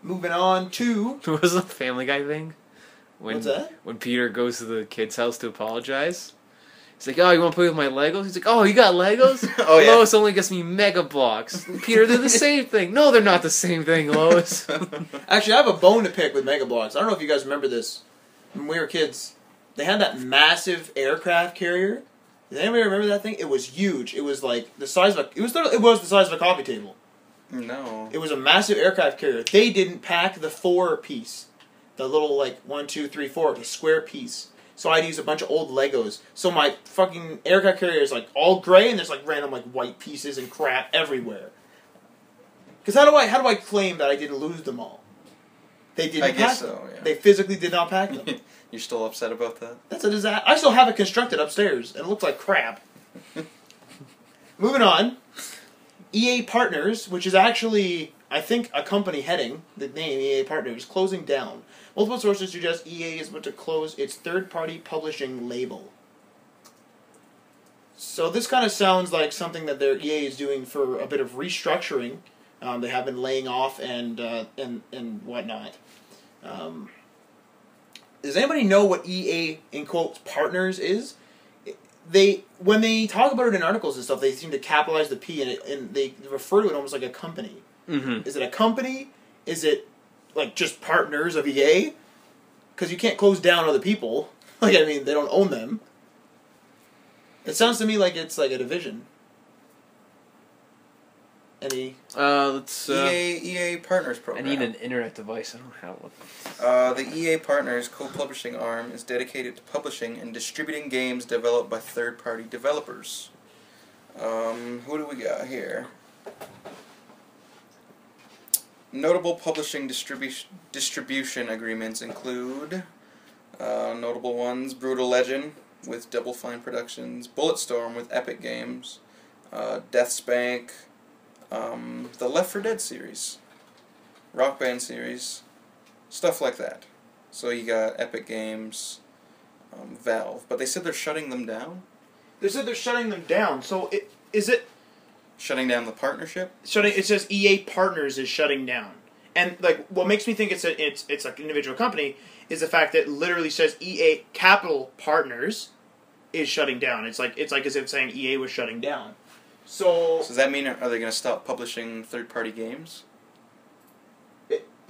Moving on to... What was the Family Guy thing? What's that? When Peter goes to the kid's house to apologize. He's like, oh, you want to play with my Legos? He's like, oh, you got Legos? Oh, yeah. Lois only gets me Mega Bloks. Peter, they're the same thing. No, they're not the same thing, Lois. Actually, I have a bone to pick with Mega Bloks. I don't know if you guys remember this. When we were kids, they had that massive aircraft carrier. Does anybody remember that thing? It was huge. It was like the size of a... It was the size of a coffee table. No. It was a massive aircraft carrier. They didn't pack the 4-piece. the little like 1, 2, 3, 4, the square piece. So I'd use a bunch of old Legos. So my fucking aircraft carrier is like all gray, and there's like random like white pieces and crap everywhere. Because how do I claim that I didn't lose them all? They didn't. I guess pack them. so. Yeah. They physically did not pack them. You're still upset about that? That's a disaster. I still have it constructed upstairs, and it looks like crap. Moving on, EA Partners, which is actually, I think, a company heading, the name EA Partners, closing down. Multiple sources suggest EA is about to close its third-party publishing label. So this kind of sounds like something that their EA is doing for a bit of restructuring. They have been laying off and whatnot. Does anybody know what EA in quotes partners is? When they talk about it in articles and stuff, they seem to capitalize the P and they refer to it almost like a company. Mm-hmm. Is it a company? Is it like just partners of EA? Because you can't close down other people. Like, I mean, they don't own them. It sounds to me like it's like a division. Any? Let's. EA Partners I program. need an internet device. I don't have one. The EA Partners co-publishing arm is dedicated to publishing and distributing games developed by third-party developers. Who do we got here? Notable publishing distribution agreements include notable ones: Brutal Legend with Double Fine Productions, Bulletstorm with Epic Games, Deathspank, the Left 4 Dead series, Rock Band series, stuff like that. So you got Epic Games, Valve, but they said they're shutting them down. They said they're shutting them down. So is it Shutting down the partnership. It says EA Partners is shutting down, and like what makes me think it's like an individual company is the fact that it literally says EA Capital Partners is shutting down. It's like as if saying EA was shutting down. So Does that mean are they going to stop publishing third-party games?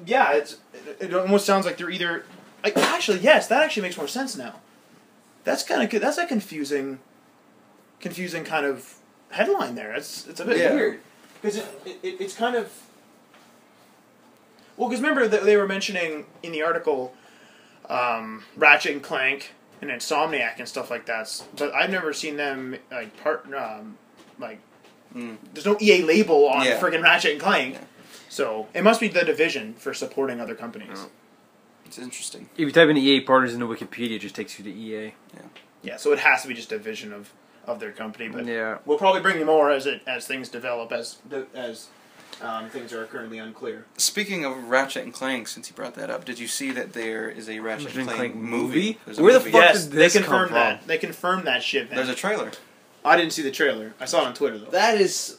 yeah, it almost sounds like they're either actually yes, that actually makes more sense now. That's a confusing kind of headline there. It's a bit weird because it's kind of well, because remember that they were mentioning in the article Ratchet and Clank and Insomniac and stuff like that, but I've never seen them there's no EA label on friggin' Ratchet and Clank. Yeah. So it must be the division for supporting other companies. Oh. It's interesting. If you type in EA Partners into Wikipedia, it just takes you to EA. Yeah, so it has to be just a division of their company. But Yeah. we'll probably bring you more as things develop, as things are currently unclear. Speaking of Ratchet and Clank, since you brought that up, did you see that there is a Ratchet and Clank movie? There's a Where the movie. fuck Yes, did this they come confirmed from? that. They confirmed that shit. Man. There's a trailer. I didn't see the trailer. I saw it on Twitter though. That is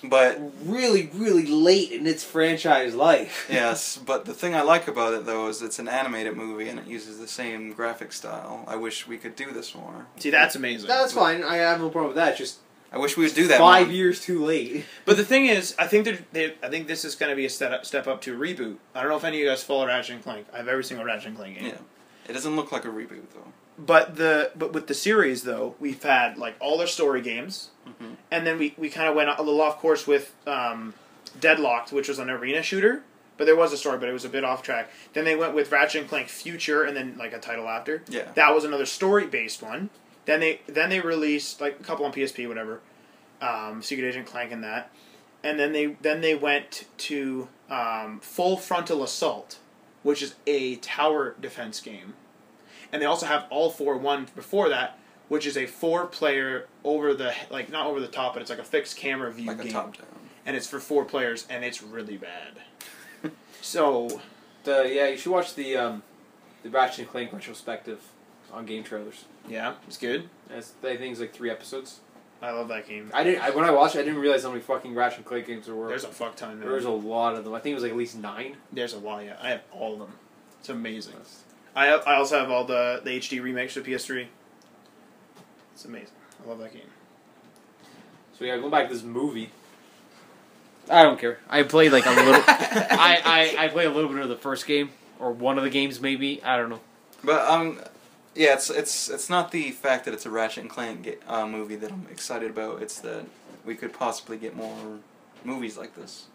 But really, really late in its franchise life. yes, but the thing I like about it though is it's an animated movie and it uses the same graphic style. I wish we could do this more. See, that's amazing. That's fine. I have no problem with that. Just I wish we would do that 5 more. years too late. But the thing is, I think I think this is going to be a step up to a reboot. I don't know if any of you guys follow Ratchet and Clank. I have every single Ratchet and Clank game. Yeah. It doesn't look like a reboot though. But with the series though, we've had like all their story games, and then we kind of went a little off course with Deadlocked, which was an arena shooter. But there was a story, but it was a bit off track. Then they went with Ratchet and Clank Future, and then like a title after. Yeah. That was another story based one. Then they released like a couple on PSP, whatever. Secret Agent Clank and that, and then they went to Full Frontal Assault, which is a tower defense game. And they also have All For One before that, which is a 4-player over the not over the top, but it's like a fixed camera view Like game. a top down. And it's for 4 players, and it's really bad. So You should watch the Ratchet and Clank retrospective on Game Trailers. yeah, it's good. I think it's like 3 episodes. I love that game. When I watched it, I didn't realize how many fucking Ratchet and Clank games there were. There's a fuck ton. There was a lot of them. I think it was like at least 9. There's a lot. Yeah, I have all of them. It's amazing. I also have all the HD remakes for PS3. It's amazing. I love that game. So yeah, going back to this movie. I don't care. I played like a little. I played a little bit of the first game or one of the games maybe. I don't know. But yeah, it's not the fact that it's a Ratchet and Clank movie that I'm excited about. It's that we could possibly get more movies like this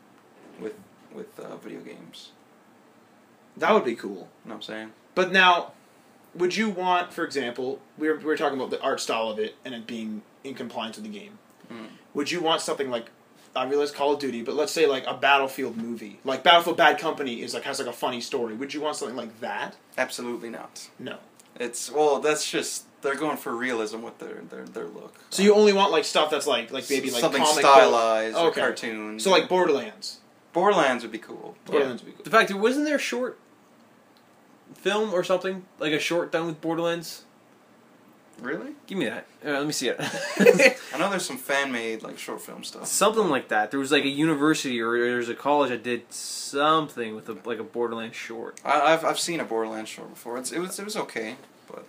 with video games. That would be cool. You know what I'm saying? But now, would you want, for example, we were talking about the art style of it and it being in compliance with the game. Would you want something like, I realize Call of Duty, but let's say like a Battlefield movie, like Battlefield Bad Company has like a funny story. Would you want something like that? Absolutely not. No. That's just they're going for realism with their look. So you only want like stuff that's like maybe like something comic stylized book. or Okay. cartoon. So like Borderlands. Borderlands would be cool. Borderlands would be cool. The fact, wasn't there a short film or something? Like a short done with Borderlands? Really? Give me that. Let me see it. I know there's some fan-made like short film stuff. Something like that. There was like a university or there's a college that did something with like a Borderlands short. I've seen a Borderlands short before. It was okay, but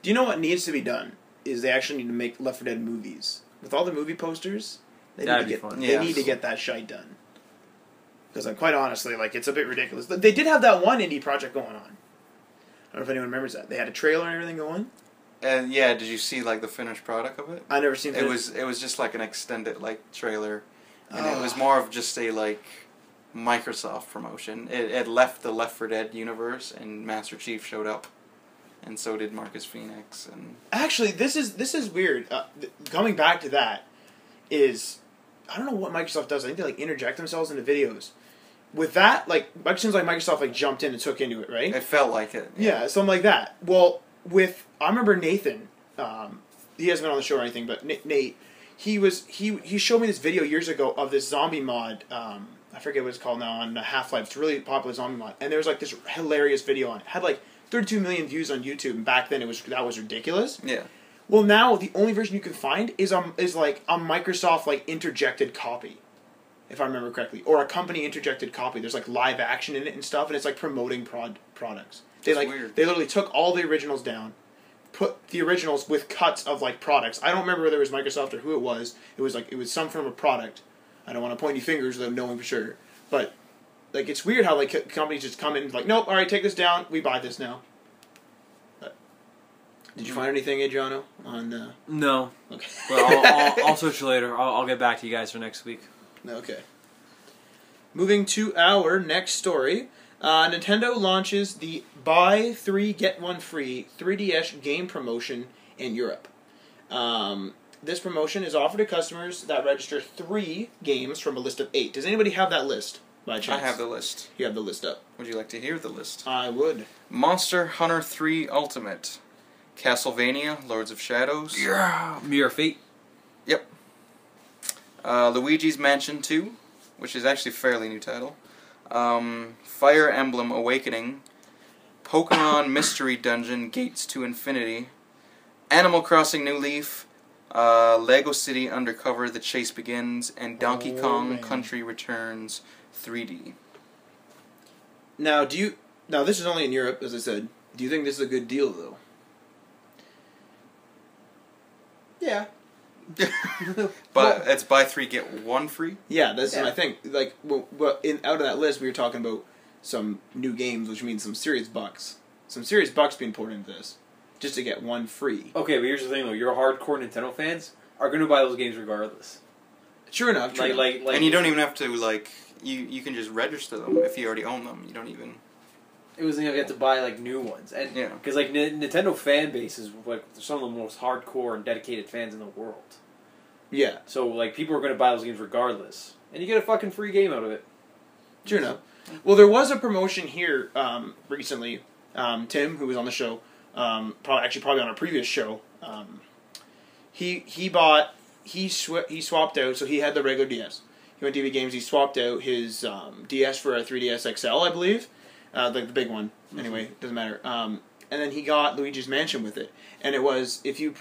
Do you know what needs to be done? Is they actually need to make Left 4 Dead movies. With all the movie posters, they That'd need be to get fun. they need to get that shite done. Because quite honestly, like it's a bit ridiculous. They did have that one indie project going on. I don't know if anyone remembers that. They had a trailer and everything going. and yeah, did you see like the finished product of it? I never seen It was just like an extended like trailer, and it was more of just a like Microsoft promotion. It left the Left 4 Dead universe, and Master Chief showed up, and so did Marcus Phoenix. And Actually, this is weird. Coming back to that is, I don't know what Microsoft does. I think they like interject themselves into videos. With that, like it seems like Microsoft like jumped in and took into it, right? it felt like it. Yeah, something like that. Well, I remember Nathan. He hasn't been on the show or anything, but Nate, he showed me this video years ago of this zombie mod. I forget what it's called now on Half-Life. It's a really popular zombie mod, and there was like this hilarious video on it. It had like 32 million views on YouTube, and back then that was ridiculous. Yeah. Well, now the only version you can find is like a Microsoft like interjected copy, if I remember correctly, or a company interjected copy. There's like live action in it and stuff, and it's like promoting products. They That's like weird. They literally took all the originals down, put the originals with cuts of like products. I don't remember whether it was Microsoft or who it was. It was some form of product. I don't want to point any fingers without knowing for sure, but like it's weird how like companies just come in and like, nope, all right, take this down. We buy this now. Did you find anything, Adriano, on? No. Okay. Well, I'll search later. I'll get back to you guys for next week. Okay. Moving to our next story, Nintendo launches the Buy 3 Get 1 Free 3DS game promotion in Europe. This promotion is offered to customers that register 3 games from a list of 8. Does anybody have that list by chance? I have the list. You have the list up. Would you like to hear the list? I would. Monster Hunter 3 Ultimate, Castlevania Lords of Shadows. Yeah. Mirror Fate. Yep. Luigi's Mansion 2, which is actually a fairly new title. Fire Emblem Awakening, Pokemon Mystery Dungeon Gates to Infinity, Animal Crossing New Leaf, Lego City Undercover The Chase Begins, and Donkey Kong man. Country Returns 3D. Now, this is only in Europe, as I said. Do you think this is a good deal, though? Yeah. But it's buy 3 get 1 free? Yeah, that's Yeah. my thing. Like, out of that list, we were talking about some new games, which means some serious bucks. Some serious bucks being poured into this, just to get 1 free. Okay, but here's the thing though. Your hardcore Nintendo fans are going to buy those games regardless. True enough. True enough. Like, And you don't even have to, like, you can just register them if you already own them. You don't even... it was you have to buy like new ones, and Yeah. because like Nintendo fan base is like some of the most hardcore and dedicated fans in the world. Yeah, So like people are going to buy those games regardless, and you get a fucking free game out of it. true enough. Well, there was a promotion here recently. Tim, who was on the show, probably on a previous show, he swapped out. So he had the regular DS. He went to EB Games. He swapped out his DS for a 3DS XL, I believe, like the big one. Anyway, doesn't matter. And then he got Luigi's Mansion with it, and it was if you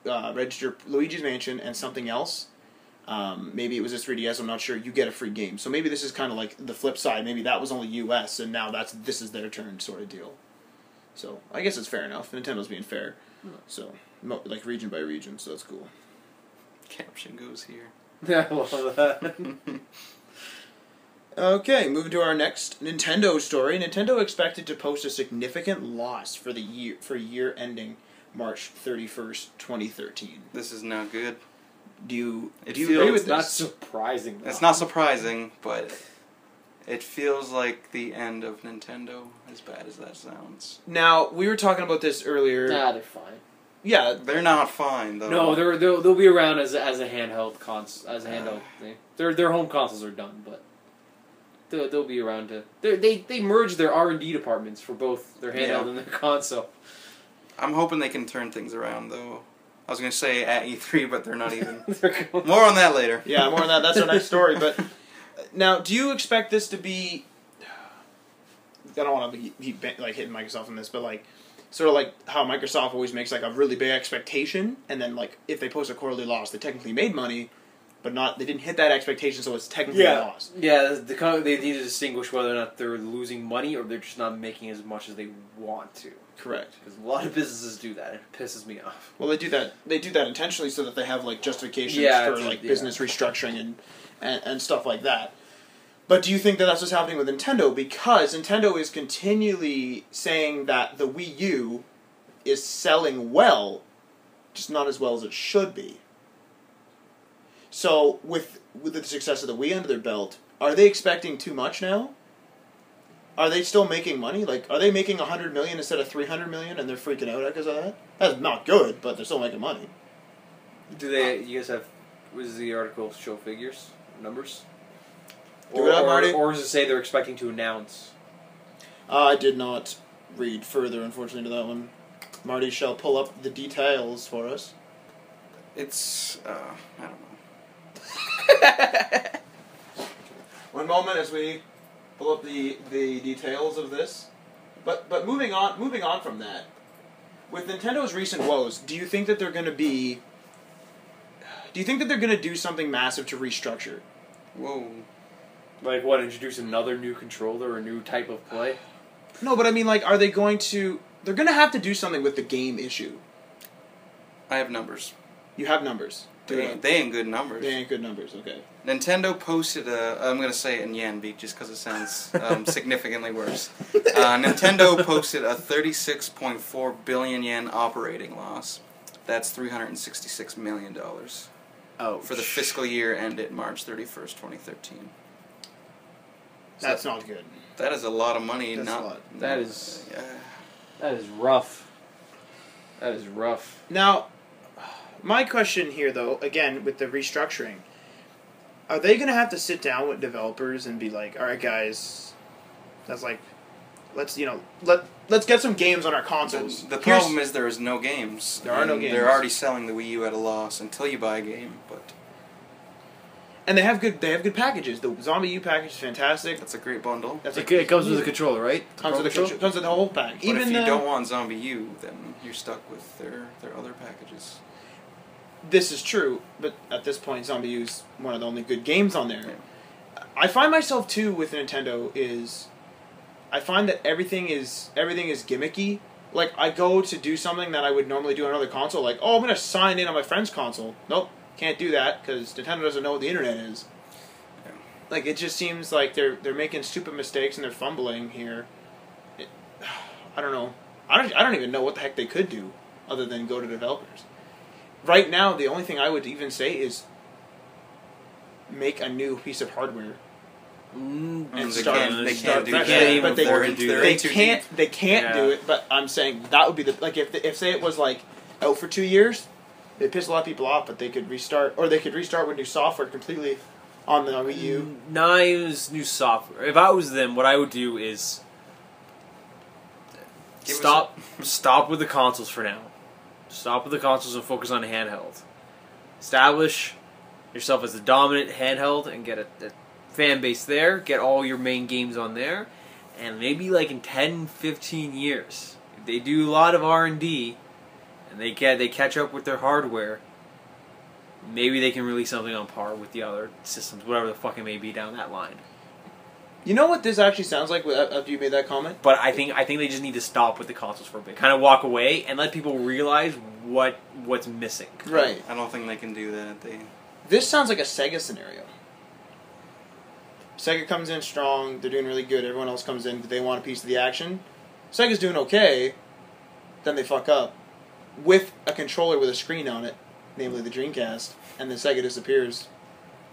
register Luigi's Mansion and something else. Maybe it was a 3DS, I'm not sure, you get a free game. So maybe this is kind of like the flip side. Maybe that was only US, and now this is their turn sort of deal. So, I guess it's fair enough. Nintendo's being fair. So, like region by region, so that's cool. Caption goes here. I love that. Okay, moving to our next Nintendo story. Nintendo expected to post a significant loss for year ending March 31st, 2013. This is not good. Do you It agree feels with Not this? surprising. Though. It's not surprising, but It feels like the end of Nintendo, as bad as that sounds. Now, we were talking about this earlier. Nah, they're fine. Yeah, They're not fine though. No, they'll be around as a handheld thing. Their home consoles are done, but they'll be around to. They merge their R&D departments for both their handheld and their console. I'm hoping they can turn things around though. I was gonna say at E3, but they're not even. More on that later. Yeah, more on that. That's our next story. But now, do you expect this to be? I don't want to be like hitting Microsoft on this, but like sort of like how Microsoft always makes like a really big expectation, and then like if they post a quarterly loss, they technically made money, but they didn't hit that expectation, so it's technically a loss. Yeah, they need to distinguish whether or not they're losing money or they're just not making as much as they want to. Correct. Because a lot of businesses do that. It pisses me off. Well, they do that. They do that intentionally so that they have like justifications for like business restructuring and stuff like that. But do you think that that's what's happening with Nintendo? Because Nintendo is continually saying that the Wii U is selling well, just not as well as it should be. So with the success of the Wii under their belt, are they expecting too much now? Are they still making money? Like, are they making $100 million instead of $300 million, and they're freaking out because of that? That's not good, but they're still making money. Do they? You guys have? Was the article show figures, numbers? Do it up, Marty. Or does it say they're expecting to announce? I did not read further, unfortunately, to that one. Marty shall pull up the details for us. It's I don't know. One moment as we pull up the details of this. But moving on from that, with Nintendo's recent woes, do you think that they're going to do something massive to restructure? Whoa. Like what? Introduce another new controller or a new type of play? No, but I mean, like, are they going to? They're going to have to do something with the game issue. I have numbers. You have numbers. They ain't good numbers. They ain't good numbers. Okay. Nintendo posted I'm going to say it in yen beat just because it sounds significantly worse. Nintendo posted a 36.4 billion yen operating loss. That's $366 million. Oh. For the fiscal year ended March 31st, 2013. That's not good. That is a lot of money. That's a lot. That is rough. That is rough. Now, my question here, though, again, with the restructuring, are they going to have to sit down with developers and be like, all right, guys, that's like, let's get some games on our consoles. The problem is there is no games. There are no games. They're already selling the Wii U at a loss until you buy a game, but... And they have good packages. The Zombie U package is fantastic. That's a great bundle. It comes with a controller, right? Comes with the whole pack. But if you don't want Zombie U, then you're stuck with their other packages. This is true, but at this point, Zombie U is one of the only good games on there. Yeah. I find myself too with Nintendo is, I find that everything is gimmicky. Like, I go to do something that I would normally do on another console, like, oh, I'm going to sign in on my friend's console. Nope, can't do that because Nintendo doesn't know what the internet is. Yeah. Like, it just seems like they're making stupid mistakes and they're fumbling here. I don't know. I don't even know what the heck they could do other than go to developers. Right now, the only thing I would even say is make a new piece of hardware and They start. can't do fresh. that. But they can't Yeah. do it. But I'm saying that would be if say it was like out for 2 years, it piss a lot of people off. But they could restart, or they could restart with new software completely on the Wii U. Nice new software. If I was them, what I would do is stop with the consoles for now. Stop with the consoles and focus on handheld. Establish yourself as the dominant handheld and get a fan base there. Get all your main games on there. And maybe like in 10, 15 years, if they do a lot of R&D and they catch up with their hardware, maybe they can release something on par with the other systems, whatever the fuck it may be down that line. You know what this actually sounds like after you made that comment? But I think they just need to stop with the consoles for a bit. Kind of walk away and let people realize what's missing. Right. I don't think they can do that. This sounds like a Sega scenario. Sega comes in strong, they're doing really good, everyone else comes in, they want a piece of the action. Sega's doing okay, then they fuck up with a controller with a screen on it, namely the Dreamcast, and then Sega disappears.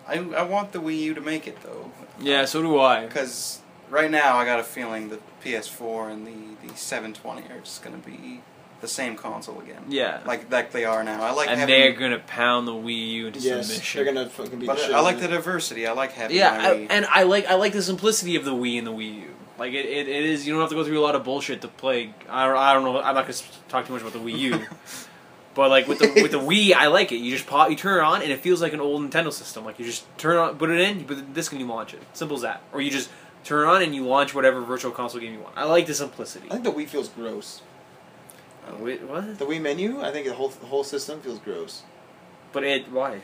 I want the Wii U to make it though. Yeah, so do I. Because right now I got a feeling the PS4 and the 720 are just gonna be the same console again. Yeah. Like they are now. I like and having, they're gonna pound the Wii U into submission. They're gonna fucking be. But the shit I like out the of it. diversity. I like having Yeah, my Wii. and I like the simplicity of the Wii and the Wii U. Like it is, you don't have to go through a lot of bullshit to play. I don't know. I'm not gonna talk too much about the Wii U, but like with the Wii, I like it. You just you turn it on, and it feels like an old Nintendo system. Like you just turn it on, put it in, you put the disc, and you launch it. Simple as that. Or you just turn it on and you launch whatever virtual console game you want. I like the simplicity. I think the Wii feels gross. Wait, what? The Wii menu, I think the whole system feels gross. But why?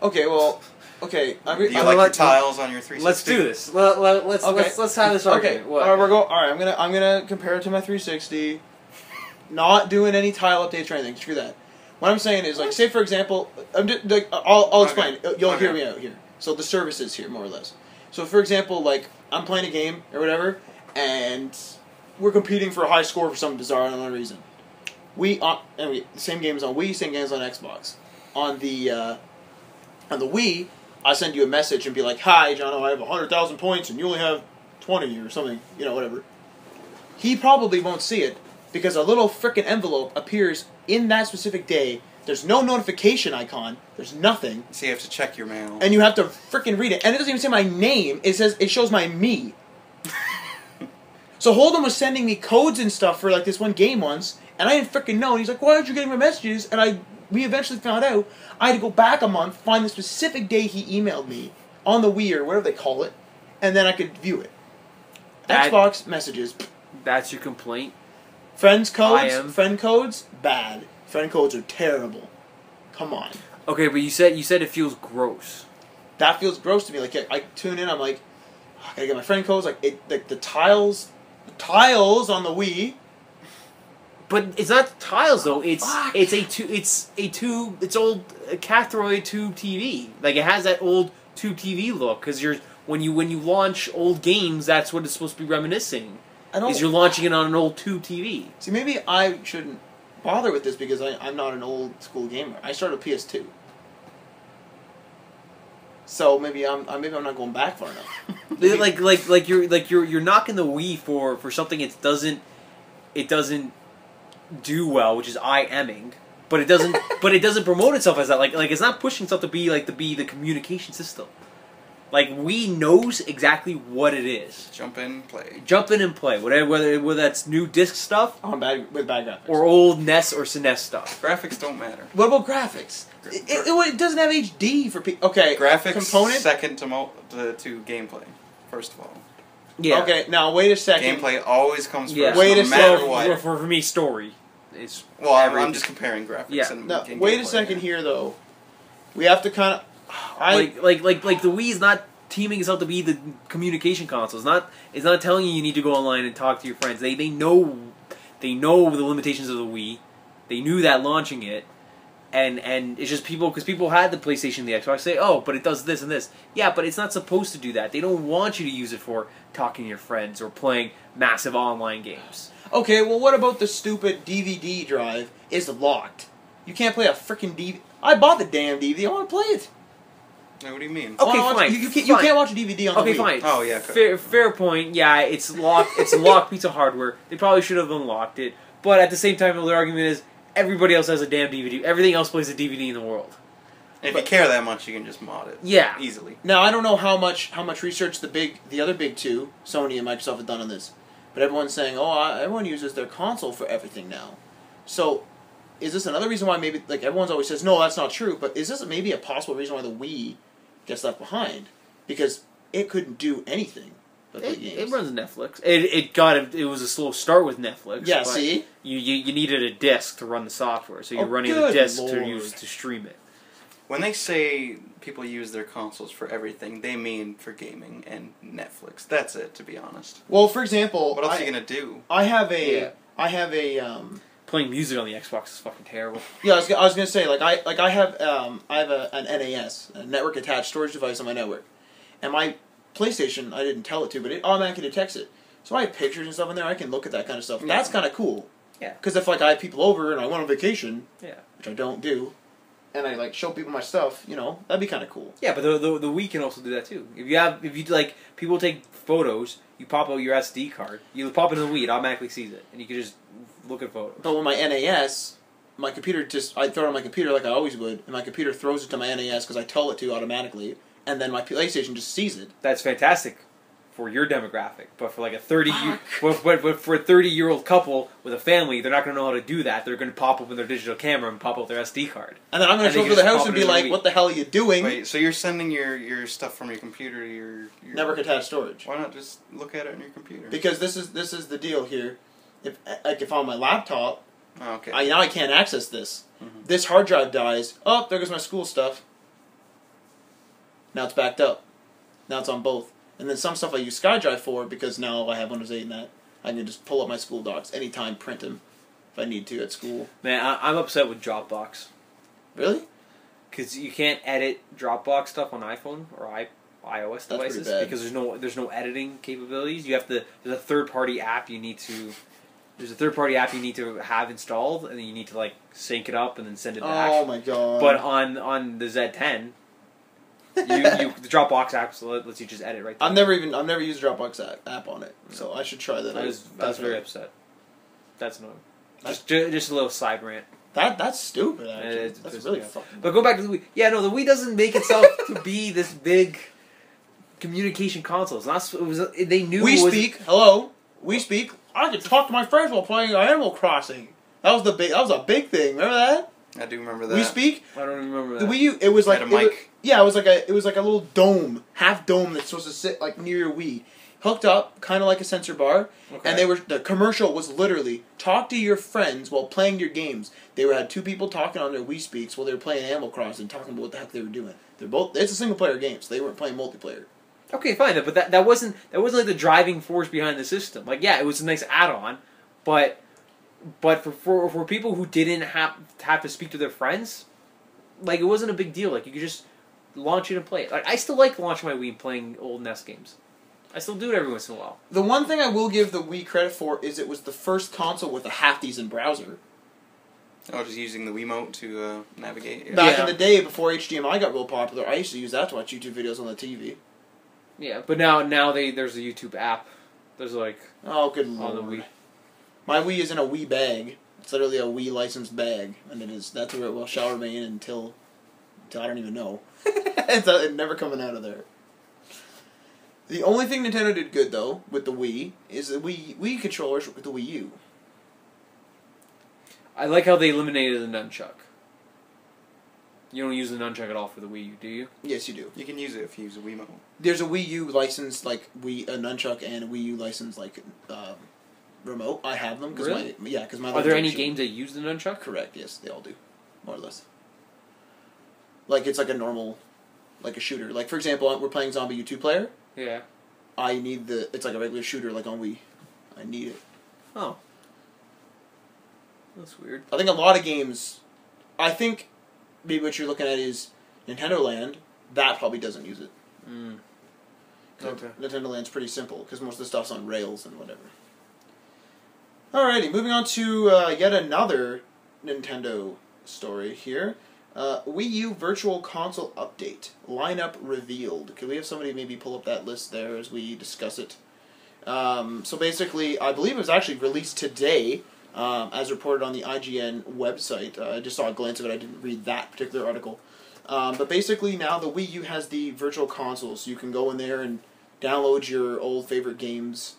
Okay, well, okay. Do you like your tiles on your 360? Let's do this. Let's have this argument. Okay, What? all right, all right, I'm gonna compare it to my 360. Not doing any tile updates or anything. Screw that. What I'm saying is, like, say for example, I'll explain. You'll hear me out here. So the services here, more or less. So for example, like I'm playing a game or whatever, and we're competing for a high score for some bizarre unknown reason. The same games on Wii, same games on Xbox. On the Wii, I send you a message and be like, "Hi, Jono, I have 100,000 points and you only have 20 or something, whatever." He probably won't see it because a little frickin' envelope appears in that specific day. There's no notification icon. There's nothing. So you have to check your mail. And you have to frickin' read it. And it doesn't even say my name. It shows my me. So Holden was sending me codes and stuff for like this one game once, and I didn't frickin' know. And he's like, "Why aren't you getting my messages?" And we eventually found out. I had to go back a month, find the specific day he emailed me on the Wii or whatever they call it, and then I could view it. Xbox messages. That's your complaint? Friend codes, bad. Friend codes are terrible. Come on. Okay, but you said it feels gross. That feels gross to me. Like I tune in, I'm like, I gotta get my friend codes. Like the tiles on the Wii. But it's not tiles though. It's old cathode tube TV. Like it has that old tube TV look because when you launch old games, that's what it's supposed to be reminiscing. You're launching it on an old tube TV. See, maybe I shouldn't bother with this because I'm not an old school gamer. I started with PS2. So maybe I'm not going back far enough. like you're knocking the Wii for something it doesn't do well, which is IMing, but it doesn't promote itself as that. Like it's not pushing itself to be the communication system. Like Wii knows exactly what it is. Jump in and play. Whether that's new disc stuff with bad graphics or old NES or SNES stuff. Graphics don't matter. What about graphics? It doesn't have HD for people. Okay, graphics component second to gameplay. First of all. Yeah. Okay, now wait a second. Gameplay always comes first. Yeah. Wait a second. For me, story. I'm just comparing graphics. And no, wait a second here though. We have to kind of. Like the Wii is not teaming itself to be the communication console. It's not telling you need to go online and talk to your friends. They know the limitations of the Wii. They knew that launching it, and it's just because people had the PlayStation, the Xbox, say, "Oh, but it does this and this." Yeah, but it's not supposed to do that. They don't want you to use it for talking to your friends or playing massive online games. Okay, well, what about the stupid DVD drive is locked? You can't play a freaking DVD. I bought the damn DVD. I want to play it. No, what do you mean? Okay, fine. You can't watch a DVD on the Wii. Okay, fine. Oh, yeah. Fair point. Yeah, it's locked. It's a locked piece of hardware. They probably should have unlocked it. But at the same time, the argument is everybody else has a damn DVD. Everything else plays a DVD in the world. If you care that much, you can just mod it. Yeah, easily. Now I don't know how much research the other big two, Sony and Microsoft, have done on this, but everyone's saying, everyone uses their console for everything now. So, is this another reason why maybe everyone's always says no, that's not true? But is this maybe a possible reason why the Wii gets left behind? Because it couldn't do anything but play games. It runs Netflix. It was a slow start with Netflix. Yeah, see, you needed a disc to run the software, so you're running the disc to stream it. When they say people use their consoles for everything, they mean for gaming and Netflix. That's it, to be honest. Well, for example, what else are you gonna do? I have a playing music on the Xbox is fucking terrible. Yeah, I was gonna say I have an NAS, a network attached storage device on my network, and my PlayStation, I didn't tell it to, but it automatically detects it. So I have pictures and stuff in there. I can look at that kind of stuff. Yeah. That's kind of cool. Yeah. Because if I have people over and I went on vacation, which I don't do, and I like show people my stuff, that'd be kind of cool. Yeah, but the Wii can also do that too. If you like, people take photos, you pop out your SD card, you pop it in the Wii, it automatically sees it, and you can just look at photos. But with my NAS, my computer I throw it on my computer like I always would, and my computer throws it to my NAS because I tell it to automatically, and then my PlayStation just sees it. That's fantastic for your demographic, but for like a 30-year, but for a 30-year-old couple with a family, they're not going to know how to do that. They're going to pop open their digital camera and pop out their SD card, and then I'm going to show up to the house and be like, "What the hell are you doing?" Wait, so you're sending your stuff from your computer to your network attached storage? Why not just look at it on your computer? Because this is the deal here. If on my laptop, okay, now I can't access this. Mm-hmm. This hard drive dies. Oh, there goes my school stuff. Now it's backed up. Now it's on both. And then some stuff I use SkyDrive for because now I have Windows 8 and that. I can just pull up my school docs anytime, print them if I need to at school. Man, I'm upset with Dropbox. Really? Because you can't edit Dropbox stuff on iPhone or iOS devices because there's no editing capabilities. You have to. There's a third party app you need to. There's a third party app you need to have installed, and then you need to like sync it up and then send it back. Oh my god! But on the Z10. The Dropbox app lets you just edit right there. I've never used Dropbox app on it, so I should try that. I was very upset. That's annoying. Just a little side rant. That's stupid. Actually, that's really fucking. But go back to the Wii. Yeah, no, the Wii doesn't make itself to be this big communication console. It's not. They knew. Hello. We speak. I could talk to my friends while playing Animal Crossing. That was a big thing. Remember that? I do remember that. We speak. I don't remember that. The Wii U. It was like a mic. It was like a little dome, half dome that's supposed to sit like near your Wii, hooked up, kind of like a sensor bar. Okay. And the commercial was literally talk to your friends while playing your games. They had two people talking on their Wii Speaks while they were playing Animal Crossing, talking about what the heck they were doing. It's a single player game, so they weren't playing multiplayer. Okay, fine, but that wasn't like the driving force behind the system. Like, yeah, it was a nice add-on, but for people who didn't have to speak to their friends, like, it wasn't a big deal. Like, you could just launch it and play it. Like, I still like launching my Wii and playing old NES games. I still do it every once in a while. The one thing I will give the Wii credit for is it was the first console with a half-decent browser. Oh, just using the Wiimote to navigate? Yeah. Back in the day, before HDMI got real popular, I used to use that to watch YouTube videos on the TV. Yeah, but now there's a YouTube app. There's like... Oh, good lord. On the Wii. My Wii is in a Wii bag. It's literally a Wii licensed bag. And that's where it will shall remain until I don't even know. It's never coming out of there. The only thing Nintendo did good, though, with the Wii, is the Wii controllers with the Wii U. I like how they eliminated the nunchuck. You don't use the nunchuck at all for the Wii U, do you? Yes, you do. You can use it if you use a Wiimote. There's a Wii U licensed, like, a nunchuck and a Wii U licensed, like, remote. I have them. Really? Because my... Are there any games that use the nunchuck? Correct, yes. They all do. More or less. Like, it's like a normal... Like a shooter. Like, for example, we're playing Zombie U2 player. Yeah. I need it's like a regular shooter, like on Wii. I need it. Oh. That's weird. I think a lot of games... I think maybe what you're looking at is Nintendo Land. That probably doesn't use it. Okay. Nintendo Land's pretty simple, because most of the stuff's on rails and whatever. Alrighty, moving on to yet another Nintendo story here. Wii U Virtual Console Update. Lineup revealed. Could we have somebody maybe pull up that list there as we discuss it? So basically, I believe it was actually released today, as reported on the IGN website. I just saw a glance of it. I didn't read that particular article. But basically, now the Wii U has the Virtual Console, so you can go in there and download your old favorite games.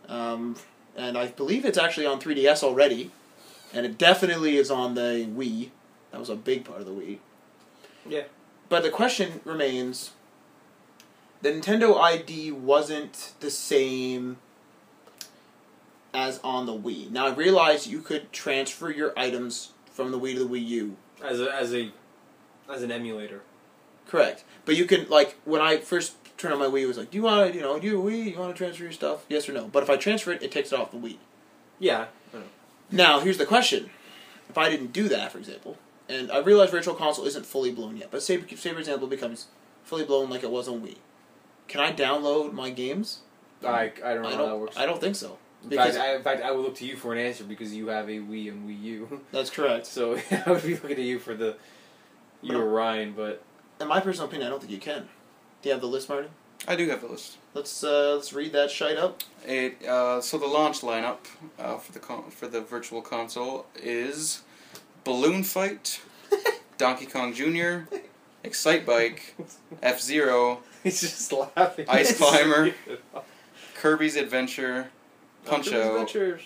And I believe it's actually on 3DS already. And it definitely is on the Wii. That was a big part of the Wii. Yeah. But the question remains, the Nintendo ID wasn't the same as on the Wii. Now, I realize you could transfer your items from the Wii to the Wii U. As an emulator. Correct. But you can, like, when I first turned on my Wii, it was like, do you want to, do you have a Wii? You want to transfer your stuff? Yes or no? But if I transfer it, it takes it off the Wii. Yeah. I know. Now, here's the question. If I didn't do that, for example, and I realize Virtual Console isn't fully blown yet, but say for example, it becomes fully blown like it was on Wii. Can I download my games? I don't know how that works. I don't think so. In fact, I would look to you for an answer because you have a Wii and Wii U. That's correct. So I would be looking to you for the You or Ryan, but in my personal opinion, I don't think you can. Do you have the list, Marty? I do have the list. Let's read that shite up. So the launch lineup for the Virtual Console is Balloon Fight, Donkey Kong Jr., Excite Bike, F-Zero, he's just laughing. Ice Climber, Kirby's Adventure, Punch-Out, Adventures.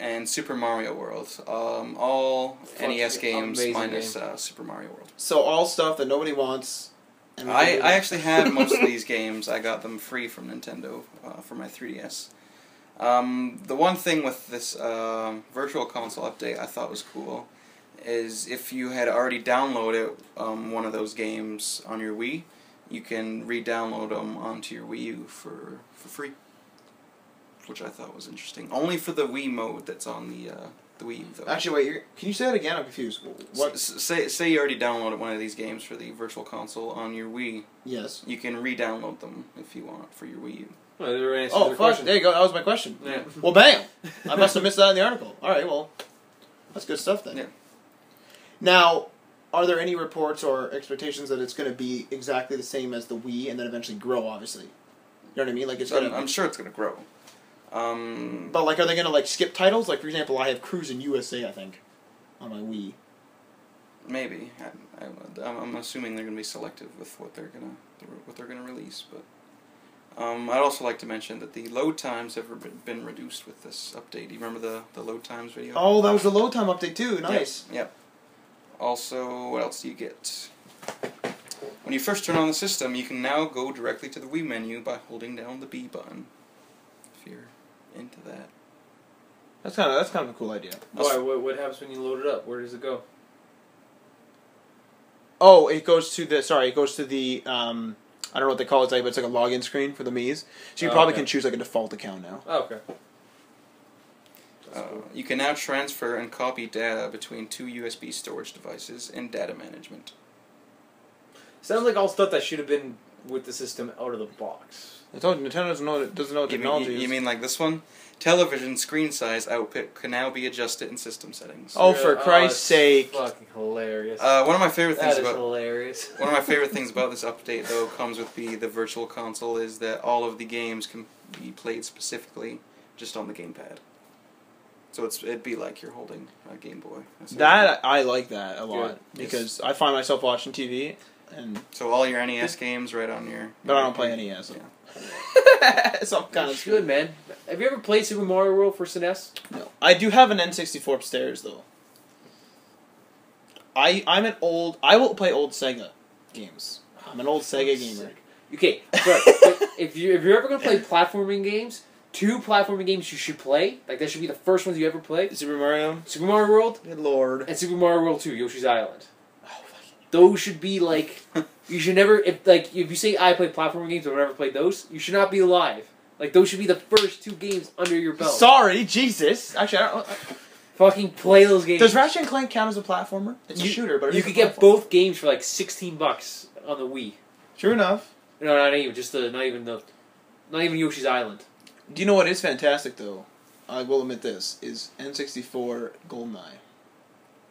and Super Mario World. All NES games amazing minus game. Super Mario World. So all stuff that nobody wants. And we can I do. actually had most of these games. I got them free from Nintendo for my 3DS. The one thing with this Virtual Console update I thought was cool is if you had already downloaded one of those games on your Wii, you can re-download them onto your Wii U for free, which I thought was interesting. Only for the Wii mode that's on the Wii U, though. Actually, wait. Can you say that again? I'm confused. What? Say you already downloaded one of these games for the Virtual Console on your Wii. Yes. You can re-download them if you want for your Wii U. Oh, fuck. Question. There you go. That was my question. Yeah. Well, bam. I must have missed that in the article. All right. Well, that's good stuff then. Yeah. Now, are there any reports or expectations that it's going to be exactly the same as the Wii and then eventually grow? Obviously, you know what I mean. Like it's So going. I'm sure it's going to grow. But like, are they going to like skip titles? Like, for example, I have Cruise in USA, I think, on my Wii. Maybe. I'm assuming they're going to be selective with what they're gonna release. But I'd also like to mention that the load times have been reduced with this update. Do you remember the load times video? Oh, that was the load time update too. Nice. Yep. Also, what else do you get? When you first turn on the system, you can now go directly to the Wii menu by holding down the B button. If you're into that. That's kind of a cool idea. Why? What happens when you load it up? Where does it go? Oh, it goes to the. Sorry, it goes to the. I don't know what they call it, but it's like a login screen for the Mii's. So you probably can choose like a default account now. Oh, okay. Cool. You can now transfer and copy data between two USB storage devices in data management. Sounds like all stuff that should have been with the system out of the box. I told you, Nintendo doesn't know what technology is. You mean like this one? Television screen size output can now be adjusted in system settings. Oh, for Christ's sake! Fucking hilarious. One of my favorite things That is about hilarious. one of my favorite things about this update, though, comes with the Virtual Console, is that all of the games can be played specifically just on the gamepad. So it'd be like you're holding a Game Boy. That I like that a lot Good. because I find myself watching TV, and So all your NES games right on your. but I don't play NES. Yeah. So I'm kind of It's good, man. Have you ever played Super Mario World for SNES? No, I do have an N64 upstairs though. I'm an old. I will play old Sega games. I'm an old Sega gamer. Okay, so if you're ever gonna play platforming games, 2 platforming games you should play. Like that should be the first ones you ever play. Super Mario. Super Mario World Good lord. and Super Mario World 2, Yoshi's Island. Oh, fucking. Those should be like you should never if you say I play platforming games or never played those, you should not be alive. Like those should be the first 2 games under your belt. Sorry, Jesus. Actually, I don't. Fucking play those games. Does Ratchet and Clank count as a platformer? It's a shooter, but it you is could a get platformer. both games for like $16 on the Wii. True enough. No, not even Yoshi's Island. Do you know what is fantastic though? I will admit this is N64 GoldenEye.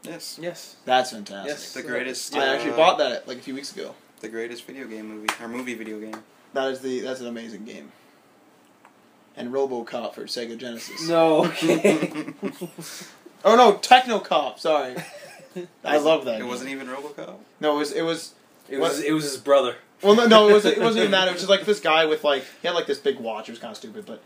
Yes. Yes. That's fantastic. Yes. The greatest. I actually bought that like a few weeks ago. The greatest video game. That's an amazing game. And RoboCop for Sega Genesis. No. Okay. Oh no, Technocop. Sorry, I love that. It game. wasn't even RoboCop. No, it was. It was his brother. Well, no, it wasn't even that. It was just like this guy with like he had like this big watch. It was kind of stupid, but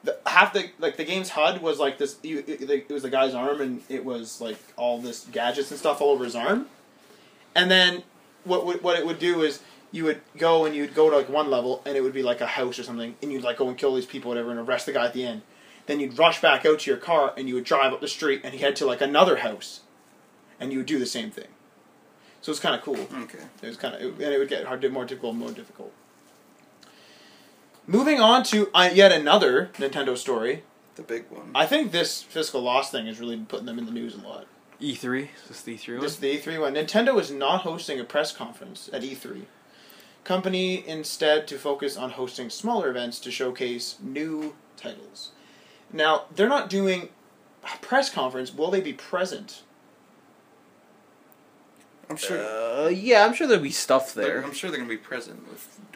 the game's HUD was like this. It was the guy's arm, and it was like all this gadgets and stuff all over his arm. And then what it would do is you would go and you'd go to like one level, and it would be like a house or something, and you'd like go and kill these people, whatever, and arrest the guy at the end. Then you'd rush back out to your car, and you would drive up the street and head to like another house, and you would do the same thing. So it's kind of cool. Okay. It was and it would get more difficult. Moving on to yet another Nintendo story. The big one. I think this fiscal loss thing is really putting them in the news a lot. E3? Is this the E3 one? This is the E3 one. Nintendo is not hosting a press conference at E3. Company instead to focus on hosting smaller events to showcase new titles. Now, they're not doing a press conference. Will they be present? I'm sure. Yeah, I'm sure there'll be stuff there. I'm sure they're gonna be present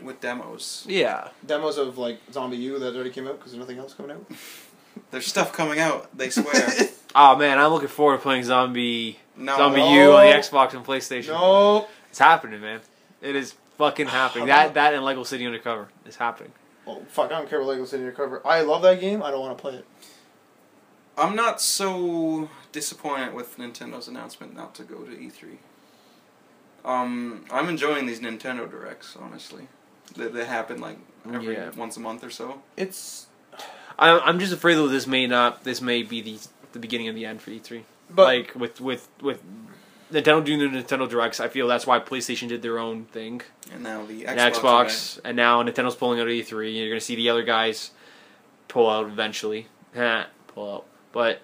with demos. Yeah. Demos of like Zombie U that already came out because there's nothing else coming out. There's stuff coming out. They swear. Oh man, I'm looking forward to playing Zombie U on the Xbox and PlayStation. No. It's happening, man. It is fucking happening. That and Lego City Undercover is happening. Oh fuck! I don't care what Lego City Undercover. I love that game. I don't want to play it. I'm not so disappointed with Nintendo's announcement not to go to E3. I'm enjoying these Nintendo Directs, honestly. They happen like every once a month or so. I'm just afraid though this may be the beginning of the end for E3. But like with Nintendo doing the Nintendo Directs, I feel that's why PlayStation did their own thing. And now the Xbox and now Nintendo's pulling out of E3. You're gonna see the other guys pull out eventually. Pull out. But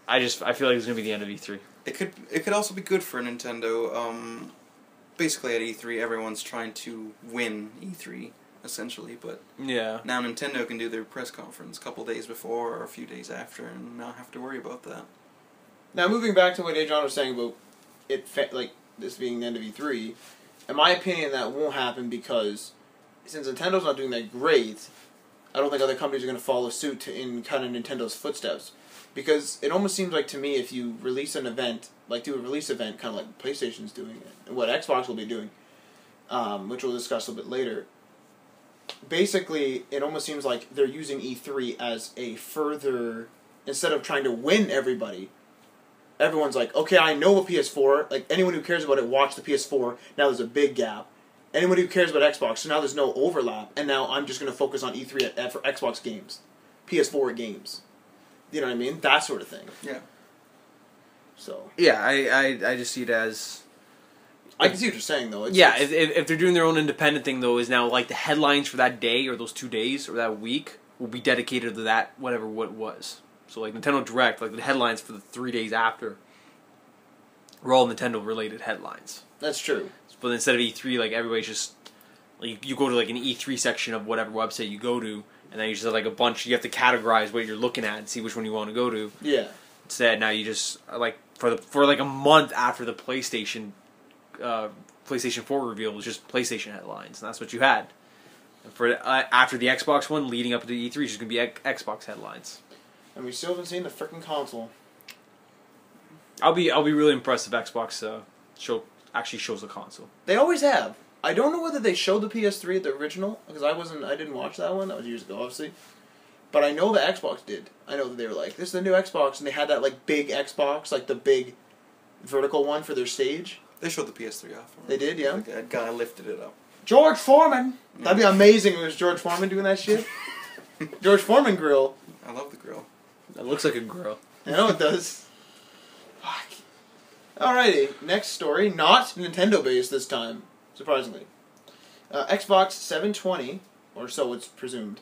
I feel like it's gonna be the end of E3. It could also be good for Nintendo. Basically at E3 everyone's trying to win E3 essentially, but yeah. Now Nintendo can do their press conference a couple days before or a few days after and not have to worry about that. Now moving back to what Adrian was saying about like this being the end of E3, in my opinion that won't happen because since Nintendo's not doing that great, I don't think other companies are going to follow suit in kind of Nintendo's footsteps. Because it almost seems like to me if you release an event, like do a release event kind of like PlayStation's doing it, and what Xbox will be doing, which we'll discuss a little bit later, basically it almost seems like they're using E3 as a further, instead of trying to win everybody, everyone's like, okay, I know a PS4, like anyone who cares about it watched the PS4, now there's a big gap. Anyone who cares about Xbox, so now there's no overlap, and now I'm just going to focus on E3 for Xbox games, PS4 games. You know what I mean? That sort of thing. Yeah. So. Yeah, I just see it as. I can see what you're saying though. If they're doing their own independent thing though, is now like the headlines for that day or those 2 days or that week will be dedicated to that what it was. So like Nintendo Direct, like the headlines for the 3 days after, were all Nintendo related headlines. That's true. But instead of E3, like everybody's just like you go to like an E3 section of whatever website you go to. And then you just have like a bunch. You have to categorize what you're looking at and see which one you want to go to. Yeah. Instead, now you just like for like a month after the PlayStation 4 reveal was just PlayStation headlines, and that's what you had. And for after the Xbox one, leading up to the E3, it's just gonna be Xbox headlines. And we still haven't seen the freaking console. I'll be really impressed if Xbox actually shows the console. They always have. I don't know whether they showed the PS3 the original because I didn't watch that one. That was years ago, obviously. But I know the Xbox did. I know that they were like, "This is the new Xbox," and they had that like big Xbox, like the big vertical one for their stage. They showed the PS3 off. They did, yeah. Like that guy lifted it up. George Foreman. Yeah. That'd be amazing if it was George Foreman doing that shit. George Foreman grill. I love the grill. That looks like a grill. I know it does. Fuck. Alrighty, next story. Not Nintendo based this time. Surprisingly. Xbox 720, or so it's presumed,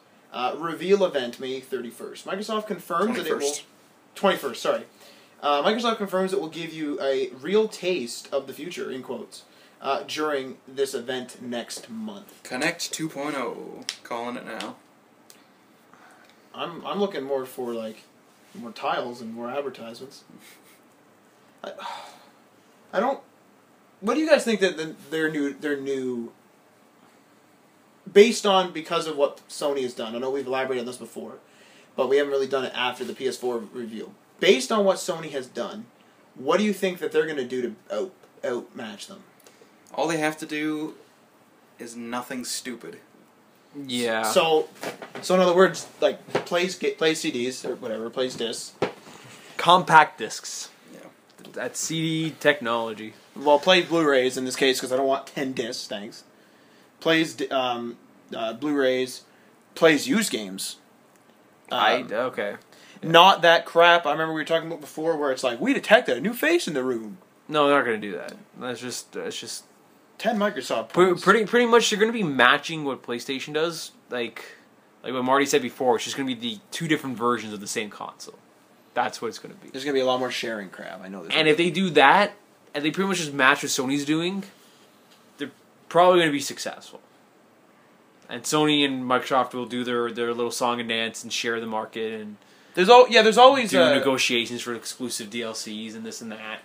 reveal event May 31st. Microsoft confirms that it will... 21st, sorry. Microsoft confirms it will give you a real taste of the future, in quotes, during this event next month. Connect 2.0. Calling it now. I'm looking more for, like, more tiles and more advertisements. I don't... What do you guys think that their new, based on because of what Sony has done? I know we've elaborated on this before, but we haven't really done it after the PS4 reveal. Based on what Sony has done, what do you think that they're going to do to outmatch them? All they have to do is nothing stupid. Yeah. So in other words, like play CDs or whatever, plays discs. Compact discs. Yeah. That's CD technology. Well, play Blu-rays in this case because I don't want 10 discs. Thanks. Plays Blu-rays. Plays used games. Okay. Not that crap I remember we were talking about before, where it's like we detected a new face in the room. No, they're not going to do that. That's just 10 Microsoft points. Pretty much, they're going to be matching what PlayStation does. Like what Marty said before, it's just going to be the two different versions of the same console. That's what it's going to be. There's going to be a lot more sharing crap. I know this. And if they do that, and they pretty much just match what Sony's doing, they're probably going to be successful. And Sony and Microsoft will do their little song and dance and share the market and there's always do negotiations for exclusive DLCs and this and that.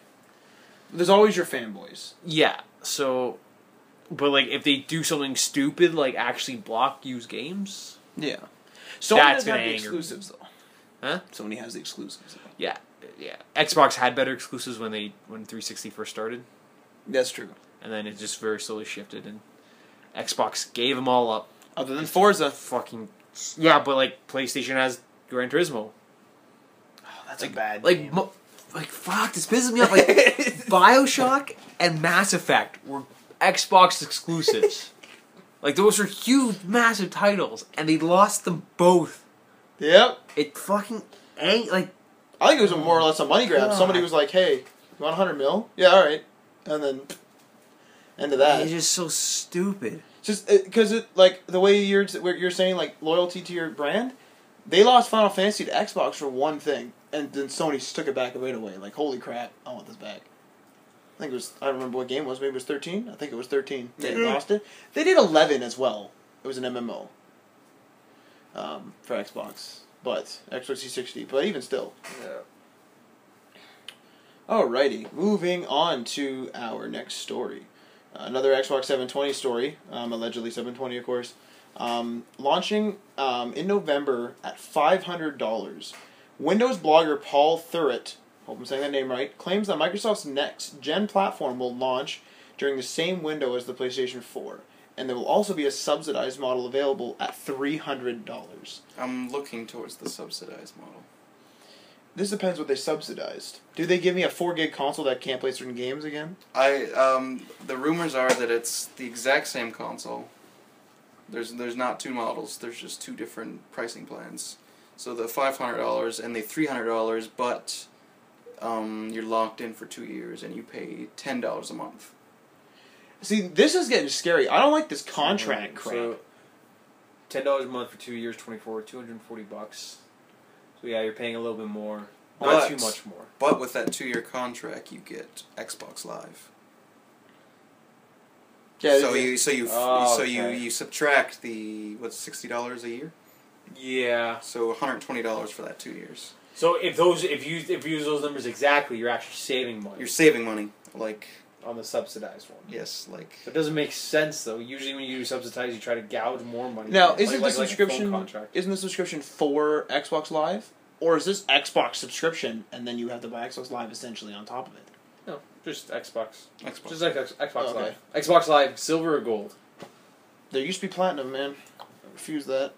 There's always your fanboys. Yeah. So, but like if they do something stupid, like actually block used games. Yeah. Sony That's does have gonna the anger exclusives though. Huh? Sony has the exclusives though. Yeah. Yeah. Xbox had better exclusives when 360 first started, That's true. and then it just very slowly shifted, and Xbox gave them all up. Other than Forza. Fucking yeah, but like PlayStation has Gran Turismo. Oh, that's Like, a bad like game. like fuck, this pisses me off. Like BioShock and Mass Effect were Xbox exclusives. Like those are huge, massive titles, and they lost them both. Yep. It fucking ain't like. I think it was more or less a money grab. God. Somebody was like, "Hey, you want 100 mil? Yeah, all right." And then end of that. It's just so stupid. Just because like the way you're saying like loyalty to your brand, they lost Final Fantasy to Xbox for one thing, and then Sony took it back right away. Like, holy crap, I want this back. I think it was. I don't remember what game it was. Maybe it was 13. I think it was 13. They lost it. They did 11 as well. It was an MMO. For Xbox, but Xbox 360. But even still. Yeah. Alrighty, moving on to our next story. Another Xbox 720 story, allegedly 720 of course, launching in November at $500. Windows blogger Paul Thurrott, hope I'm saying that name right, claims that Microsoft's next-gen platform will launch during the same window as the PlayStation 4, and there will also be a subsidized model available at $300. I'm looking towards the subsidized model. This depends what they subsidized. Do they give me a 4 gig console that can't play certain games again? The rumors are that it's the exact same console. There's not two models. There's just two different pricing plans. So the $500 and the $300, but you're locked in for 2 years and you pay $10 a month. See, this is getting scary. I don't like this contract crap. So, $10 a month for 2 years, $240. So yeah, you're paying a little bit more. Not too much more. But with that 2-year contract, you get Xbox Live. Yeah. You subtract the $60 a year. Yeah. So $120 for that 2 years. So if you use those numbers exactly, you're actually saving money. You're saving money, like on the subsidized one. yes, like. It doesn't make sense though. Usually when you do subsidized, you try to gouge more money. Now, like, isn't the like a phone subscription contract. isn't the subscription for Xbox Live, or is this Xbox subscription and then you have to buy Xbox Live essentially on top of it? No, just Xbox. Xbox. Just like Xbox Okay. Live. Xbox Live, silver or gold. There used to be platinum, man. I refuse that.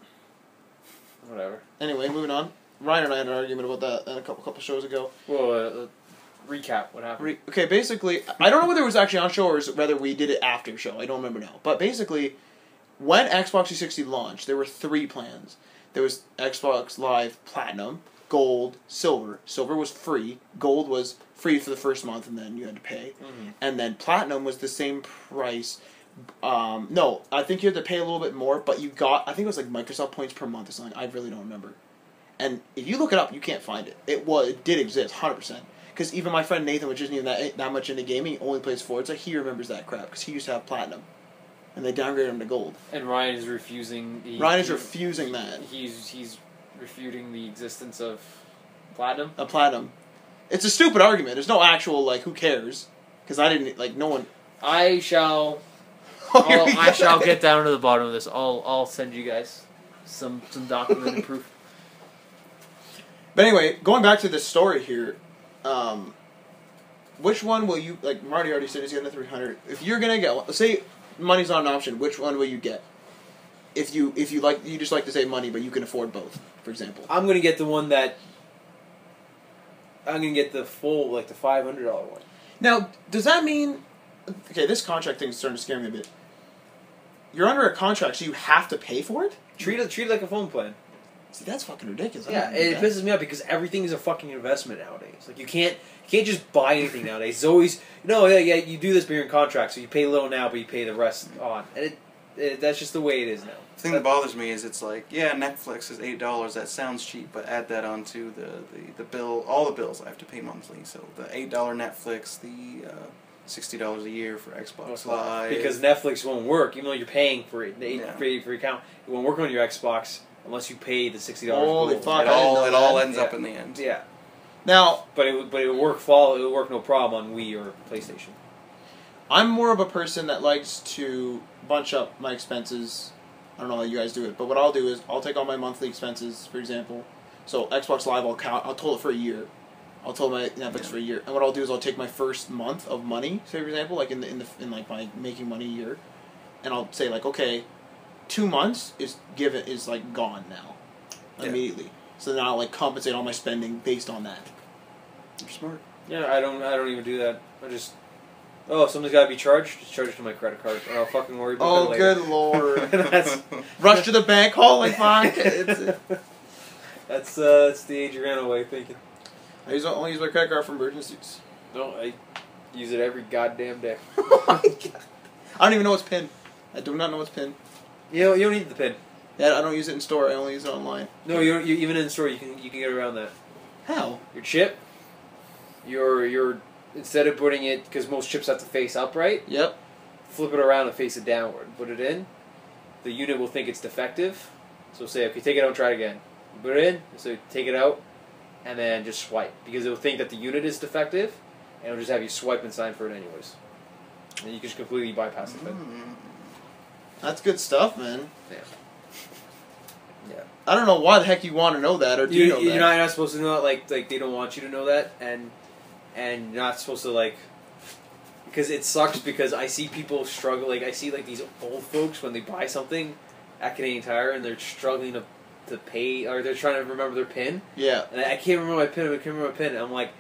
Whatever. Anyway, moving on. Ryan and I had an argument about that a couple shows ago. Well, recap what happened. Okay, basically, I don't know whether it was actually on show or whether we did it after show. I don't remember now. But basically, when Xbox 360 launched, there were 3 plans. There was Xbox Live Platinum, Gold, Silver. Silver was free. Gold was free for the first month, and then you had to pay. Mm-hmm. And then Platinum was the same price. No, I think you had to pay a little bit more, but you got, I think it was like Microsoft points per month or something. I really don't remember. And if you look it up, you can't find it. It did exist, 100%. Because even my friend Nathan, which isn't even that much into gaming, only plays Forza, he remembers that crap, because he used to have Platinum. And they downgraded him to Gold. And Ryan is refusing. Ryan is refusing that. He's refuting the existence of Platinum. A Platinum. It's a stupid argument. There's no actual, like, who cares? Because I didn't, like, no one... I shall get down to the bottom of this. I'll send you guys some documented proof. But anyway, going back to this story here, which one will you, like Marty already said he's getting the 300. If you're gonna get one, say money's not an option, which one will you get? If you just like to save money, but you can afford both, for example. I'm gonna get the one that. I'm gonna get the full, like the $500 one. Now, does that mean? Okay, this contract thing is starting to scare me a bit. You're under a contract, so you have to pay for it? Treat it like a phone plan. See, that's fucking ridiculous. Yeah, it pisses me off because everything is a fucking investment nowadays. Like you can't just buy anything nowadays. It's always you do this, but you're in contract, so you pay a little now, but you pay the rest on, and that's just the way it is now. The thing that bothers me is it's like, yeah, Netflix is $8. That sounds cheap, but add that onto the bill, all the bills I have to pay monthly. So the $8 Netflix, the $60 a year for Xbox Live. Because Netflix won't work, even though you're paying for it, for your account. It won't work on your Xbox unless you pay the $60. Holy fuck! It all ends up in the end. Yeah. Now, But it would work. It would work no problem on Wii or PlayStation. I'm more of a person that likes to bunch up my expenses. I don't know how you guys do it, but what I'll do is I'll take all my monthly expenses, for example. So Xbox Live, I'll total it for a year. I'll total my Netflix for a year, and what I'll do is I'll take my first month of money, say for example, like in like my making money year, and I'll say like, okay, 2 months is like gone now, immediately. So then I'll like compensate all my spending based on that. You're smart. Yeah, I don't even do that. I just something's got to be charged. Just charge it to my credit card, and I'll fucking worry about it later. Oh, good lord! That's Rush to the bank, holy fuck! that's the age you ran away thinking. I only use my credit card for emergencies. No, I use it every goddamn day. Oh my God. I don't even know what's PIN. I do not know what's PIN. You don't need the PIN. Yeah, I don't use it in store. I only use it online. No, you even in the store you can get around that. How? Your chip. Your instead of putting it because most chips have to face upright. Yep. Flip it around and face it downward. Put it in. The unit will think it's defective. So say, okay, take it out and try it again. Put it in. So take it out, and then just swipe because it will think that the unit is defective, and it'll just have you swipe and sign for it anyways. And you can just completely bypass the PIN. That's good stuff, man. Yeah. I don't know why the heck you want to know that, or do you know that? You're not supposed to know that. Like they don't want you to know that, and you're not supposed to like. Because it sucks because I see people struggle. Like I see like these old folks when they buy something at Canadian Tire and they're struggling to pay, or they're trying to remember their PIN. Yeah. And I can't remember my PIN. I can't remember my PIN. And I'm like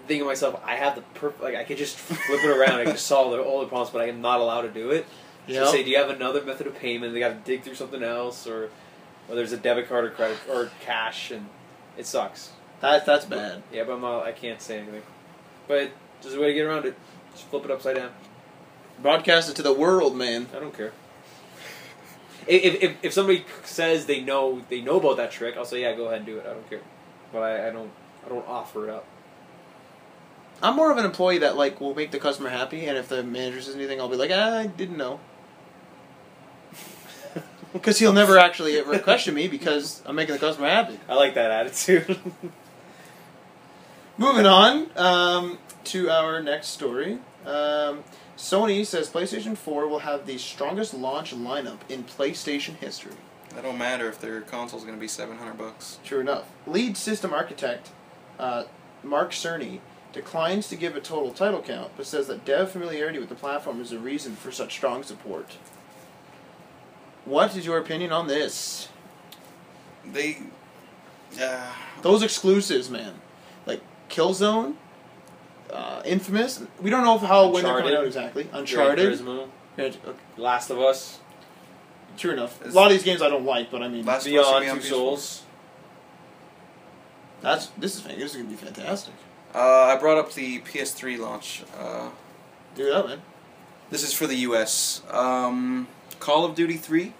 thinking to myself, I have the like I could just flip it around. I can solve all the problems, but I am not allowed to do it. Yeah. So say, do you have another method of payment? They got to dig through something else, or there's a debit card or credit or cash, and it sucks. That's bad. Yeah, but I can't say anything. But there's a way to get around it. Just flip it upside down. Broadcast it to the world, man. I don't care. If somebody says they know about that trick, I'll say yeah, go ahead and do it. I don't care, but I don't offer it up. I'm more of an employee that like will make the customer happy, and if the manager says anything, I'll be like, I didn't know. Because he'll never actually question me because I'm making the customer happy. I like that attitude. Moving on to our next story. Sony says PlayStation 4 will have the strongest launch lineup in PlayStation history. That don't matter if their console's going to be $700. True enough. Lead system architect Mark Cerny declines to give a total title count, but says that dev familiarity with the platform is a reason for such strong support. What is your opinion on this? Those exclusives, man. Like Killzone, Infamous. We don't know when they're coming out exactly. Uncharted. Last of Us. True enough. A lot of these games I don't like, but I mean... Beyond Two Souls. This is going to be fantastic. I brought up the PS3 launch. Do that, man. This is for the US. Call of Duty 3.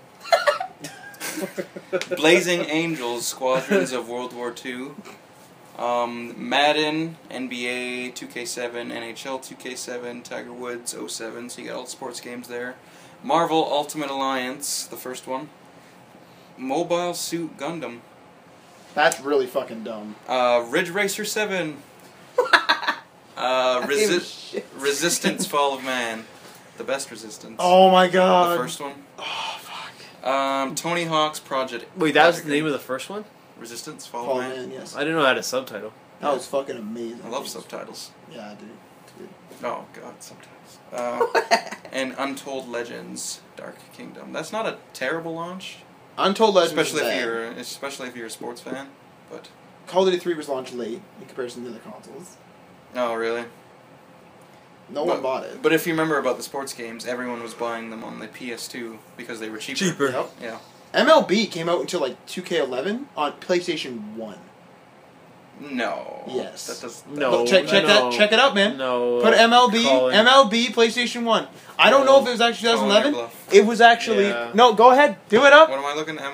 Blazing Angels, Squadrons of World War II. Madden, NBA 2K7, NHL 2K7, Tiger Woods 07, so you got all the sports games there. Marvel Ultimate Alliance, the first one. Mobile Suit Gundam. That's really fucking dumb. Ridge Racer 7. Resistance Fall of Man. The best Resistance. Oh my god. The first one. Oh, fuck. Tony Hawk's Project. Wait, that was the name of the first one? Resistance Fall Fall of of Man. Man, yes. I didn't know I had a subtitle. That was fucking amazing. I love subtitles. Yeah, I do. It's good. Oh god, subtitles. And Untold Legends: Dark Kingdom. That's not a terrible launch. Untold Legends especially if you're a sports fan, but Call of Duty 3 was launched late in comparison to the other consoles. Oh, really? No one bought it. But if you remember about the sports games, everyone was buying them on the PS2 because they were cheaper. Yep. Yeah. MLB came out until like 2K11 on PlayStation 1. No. Yes. That does. No. Look, check no. Check it out, man. No. Put MLB PlayStation 1. I don't know if it was actually 2011. It was actually no. Go ahead, do it up. What am I looking at?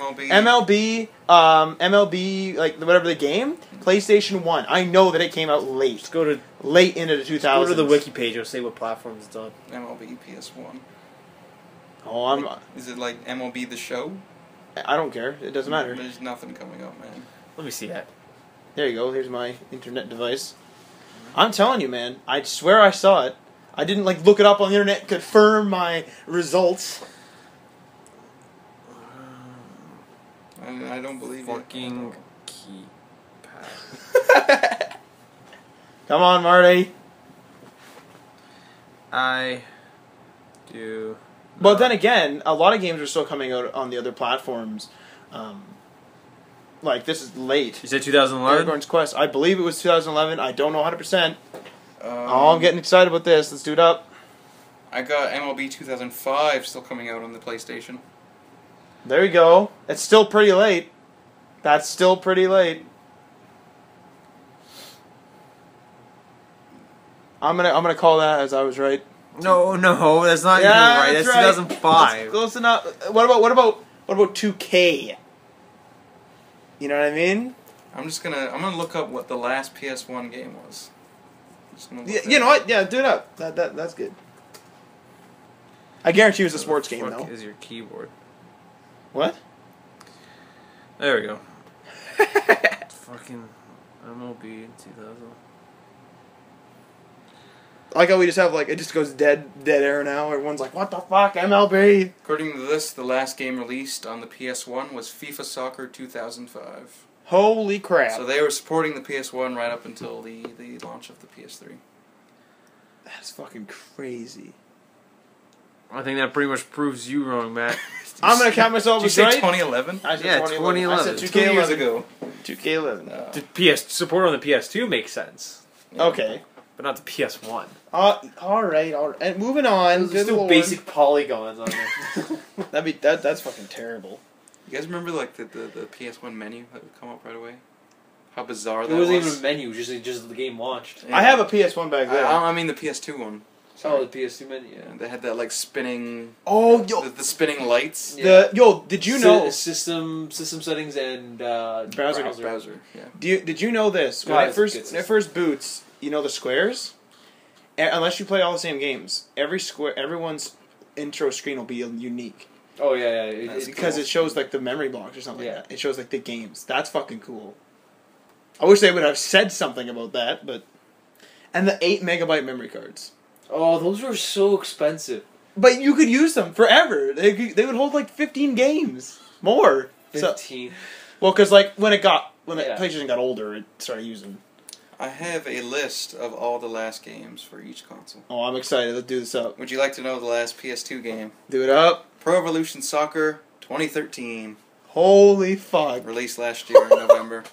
MLB, like whatever the game, PlayStation 1. I know that it came out late. Just go to late into the 2000s. Go to the wiki page. It'll say what platform it's on. MLB PS1. Oh, Is it like MLB The Show? I don't care. It doesn't matter. There's nothing coming up, man. Let me see that. There you go. Here's my internet device. I'm telling you, man. I swear I saw it. I didn't like look it up on the internet, confirm my results. I don't believe Fucking you. keypad. Come on, Marty. I do. But then again, a lot of games are still coming out on the other platforms. Like, this is late. You said 2011? Aragorn's Quest. I believe it was 2011. I don't know 100%. Oh, I'm getting excited about this. Let's do it up. I got MLB 2005 still coming out on the PlayStation. There you go. It's still pretty late. That's still pretty late. I'm gonna call that as I was right. No, that's not even right. That's 2005. That's close enough. What about 2K? You know what I mean? I'm gonna look up what the last PS1 game was. Yeah, you know what? Yeah, do it up. That's good. I guarantee it was a sports game, though. Is your keyboard? What? There we go. Fucking MLB 2000. I like how we just have it just goes dead air now. Everyone's like, what the fuck, MLB? According to this, the last game released on the PS1 was FIFA Soccer 2005. Holy crap. So they were supporting the PS1 right up until the launch of the PS3. That's fucking crazy. I think that pretty much proves you wrong, Matt. I'm going to count myself Did you as say right. 2011? I said Yeah, 2011. I said 2011. 2 years 2K11. ago. 2K11. The PS support on the PS2 makes sense, Okay. but not the PS1. All right. And moving on. There's Good still Lord. basic polygons on there. That's fucking terrible. You guys remember the PS1 menu that would come up right away? How bizarre that It was. wasn't even a menu, just the game launched. Yeah. I have a PS1 back there. I mean the PS2 one. Oh, the PS2 menu, yeah. They had that spinning. Oh, yo. The spinning lights. Did you know? System settings and Browser. Yeah. Did you know this? God, When it's a good it system. first boots, you know the squares? Unless you play all the same games, everyone's intro screen will be unique. Oh yeah. That's Because cool. it shows like the memory blocks or something Yeah. like that. It shows like the games. That's fucking cool. I wish they would have said something about that, but... And the 8 megabyte memory cards. Oh, those were so expensive. But you could use them forever. They would hold like 15 games. More. 15. Well, because like when the Yeah. PlayStation got older, it started using... I have a list of all the last games for each console. Oh, I'm excited. Let's do this up. Would you like to know the last PS2 game? Do it up. Pro Evolution Soccer 2013. Holy fuck. Released last year in November.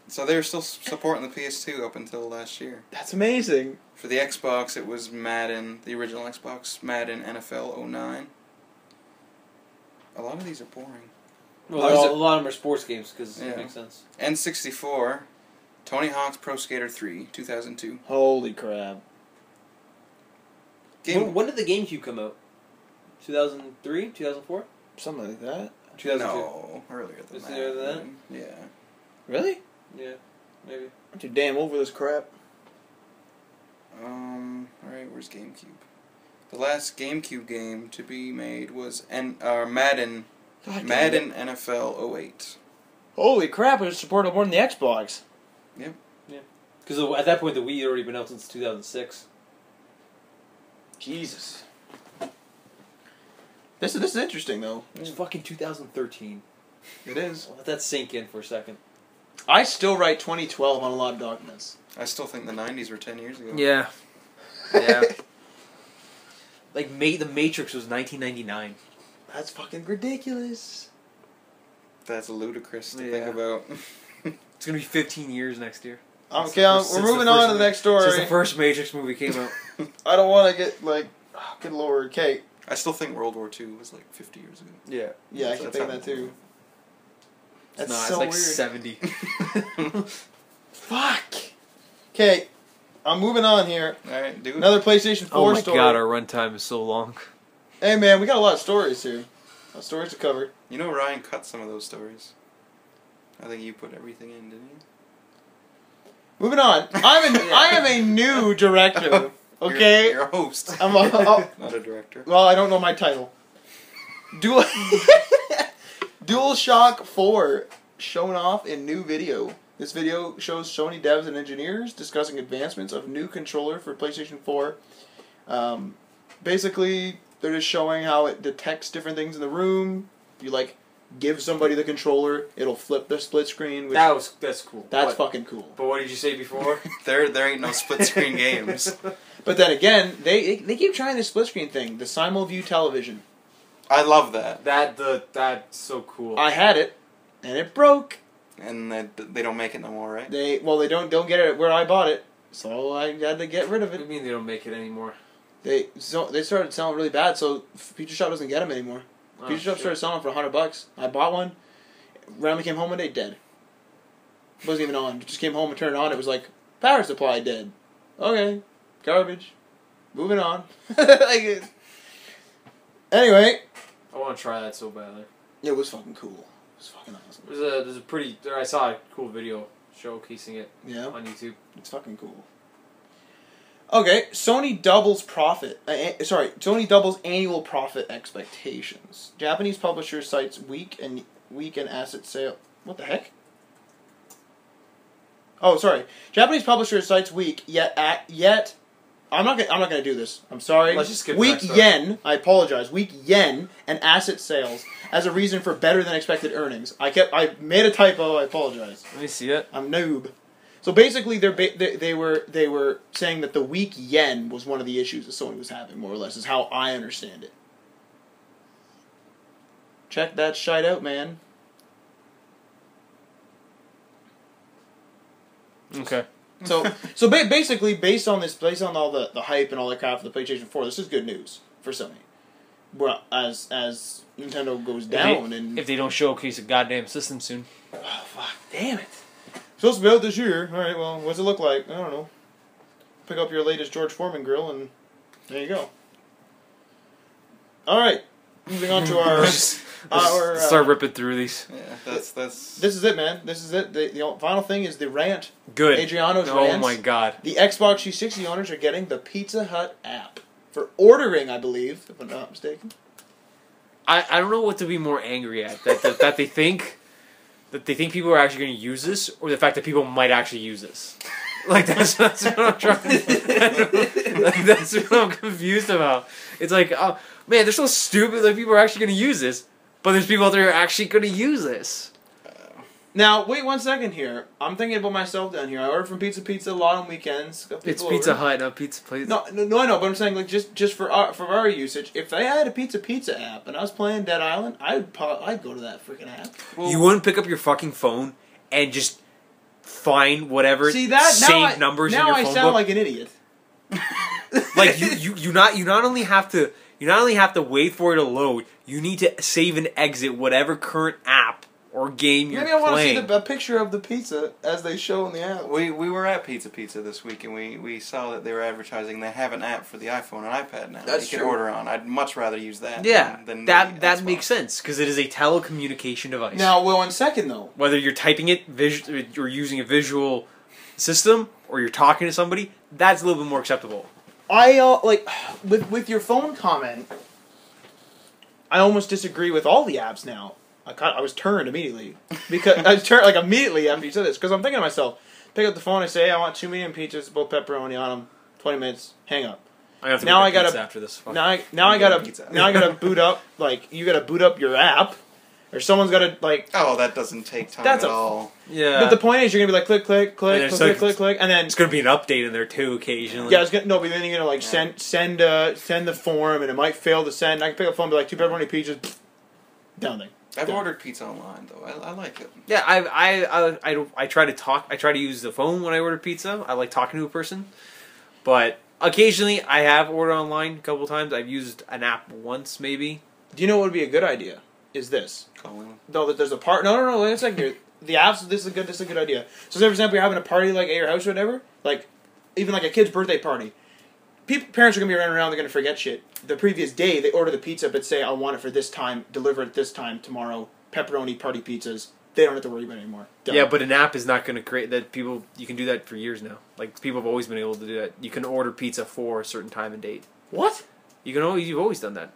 So they were still supporting the PS2 up until last year. That's amazing. For the Xbox, it was Madden, the original Xbox, Madden NFL 09. A lot of these are boring. Well, a lot of them are sports games because Yeah. it makes sense. N64, Tony Hawk's Pro Skater 3, 2002. Holy crap. When did the GameCube come out? 2003? 2004? Something like that. 2002. No, earlier than Was it that. earlier than that? Yeah. Really? Yeah, maybe. I'm too damn over this crap. Alright, where's GameCube? The last GameCube game to be made was Madden. God Madden NFL 08. Holy crap, it was supported more than the Xbox. Yep. Yeah. Because at that point, the Wii had already been out since 2006. Jesus. This is interesting, though. It's fucking 2013. It is. Let that sink in for a second. I still write 2012 on a lot of documents. I still think the 90s were 10 years ago. Yeah. Yeah. Like, The Matrix was 1999. That's fucking ridiculous. That's ludicrous to Yeah. think about. It's gonna be 15 years next year. Okay, we're moving on to the next Since the story. first Matrix movie came out. I don't want to get, like... Oh, good lord. Okay. I still think World War II was like 50 years ago. Yeah. Yeah, I That's can think how- that, too. It's That's not. so It's like weird. 70. Fuck! Okay, I'm moving on here. Alright, do it. Another PlayStation 4 Oh my story. god, our runtime is so long. Hey man, we got a lot of stories here. A lot of stories to cover. You know Ryan cut some of those stories. I think you put everything in, didn't you? Moving on. I am a new director. Okay? You're a host. I'm Not a director. well, I don't know my title. DualShock 4 shown off in new video. This video shows Sony devs and engineers discussing advancements of new controller for PlayStation 4. Basically, they're just showing how it detects different things in the room. If you, like, give somebody the controller, it'll flip the split screen. Which That's cool. That's fucking cool. But what did you say before? There ain't no split screen games. But then again, they keep trying this split screen thing, the Simulview television. I love that. That's so cool. I had it, and it broke. And they don't make it no more, right? They don't get it where I bought it, so I had to get rid of What do it. you mean they don't make it anymore? They started selling really bad, so Pizza Shop doesn't get them anymore. Oh, Pizza Shop started selling them for $100. I bought one. Randomly came home one day dead. Wasn't even on. Just came home and turned it on. It was like power supply dead. Okay, garbage. Moving on. Like, anyway, I want to try that so badly. it was fucking cool. It was fucking awesome. There's a pretty. I saw a cool video showcasing it Yeah, on YouTube. it's fucking cool. Okay, Sony doubles Sony doubles annual profit expectations. Japanese publisher cites weak and asset sale. What the heck? Oh, sorry. Japanese publisher cites weak yet. I'm not gonna do this. I'm sorry. Let's just skip weak the next yen. I apologize. Weak yen and asset sales as a reason for better than expected earnings. I made a typo. I apologize. Let me see it. I'm noob. So basically, they were saying that the weak yen was one of the issues that Sony was having, more or less, is how I understand it. Check that shite out, man. Okay. So basically, based on all the hype and all that crap for the PlayStation 4, this is good news for Sony. Well, as Nintendo goes down if they don't showcase a goddamn system soon. Oh, fuck, damn it. Supposed to be out this year. Alright, well, what's it look like? I don't know. Pick up your latest George Foreman grill and there you go. Alright. Moving on to our start ripping through these. Yeah, that's. This is it, man. This is it. The final thing is the rant. Good. Adriano's Oh rants. my god. The Xbox 360 owners are getting the Pizza Hut app for ordering, I believe, if I'm not mistaken. I don't know what to be more angry at. That they think people are actually going to use this, or the fact that people might actually use this. Like that's what I'm trying. Like that's what I'm confused about. It's like, oh man, they're so stupid that people are actually going to use this, but there's people out there who are actually going to use this. Now, wait 1 second here. I'm thinking about myself down here. I order from Pizza a lot on weekends. It's Pizza Hut, not Pizza Place. No, I know, but I'm saying like just for our usage. If they had a Pizza app and I was playing Dead Island, I'd go to that freaking app. Well, You wouldn't pick up your fucking phone and just find whatever saved numbers in your phone now I sound book. like an idiot. Like you not only have to wait for it to load. You need to save and exit whatever current app or game you're Maybe I want to playing. see a picture of the pizza as they show in the app. we were at Pizza this week, and we saw that they were advertising. They have an app for the iPhone and iPad now. That's you true. can order on. I'd much rather use that. Yeah, than that the Xbox. makes sense because it is a telecommunication device. Now, well, 1 second though. Whether you're typing it or using a visual system or you're talking to somebody, that's a little bit more acceptable. I like with your phone comment. I almost disagree with all the apps now. I was turned immediately because I was turned like immediately after you said this because I'm thinking to myself, pick up the phone, I say, hey, I want 2 medium pizzas, both pepperoni on them, 20 minutes, hang up. I have to Now get I gotta- pizza after this. Fuck. Now I Pizza. gotta boot up you gotta boot up your app, or someone's gotta like. Oh, that doesn't take time That's at a- all. Yeah, But the point is, you're gonna be like click, click, click, And click, it's click, like- click, click, and then it's gonna be an update in there too occasionally. yeah, it's gonna, no, but then you're gonna like send the form, and it might fail to send. I can pick up the phone, and be like 2 pepperoni pizzas, down there. I've Done. ordered pizza online though. I like it. Yeah, I try to talk. I try to use the phone when I order pizza. I like talking to a person, but occasionally I have ordered online a couple times. I've used an app once, maybe. Do you know what would be a good idea? Is this? Calling. No, that there's a part. No. Wait a second here. The apps. This is a good idea. So, say for example, you're having a party like at your house or whatever, like even like a kid's birthday party. Parents are gonna be running around. They're gonna forget shit. The previous day, they order the pizza, but say, "I want it for this time. Deliver it this time tomorrow." Pepperoni party pizzas. They don't have to worry about it anymore. Done. Yeah, but an app is not going to create that. People, you can do that for years now. Like people have always been able to do that. You can order pizza for a certain time and date. What? You've always done that.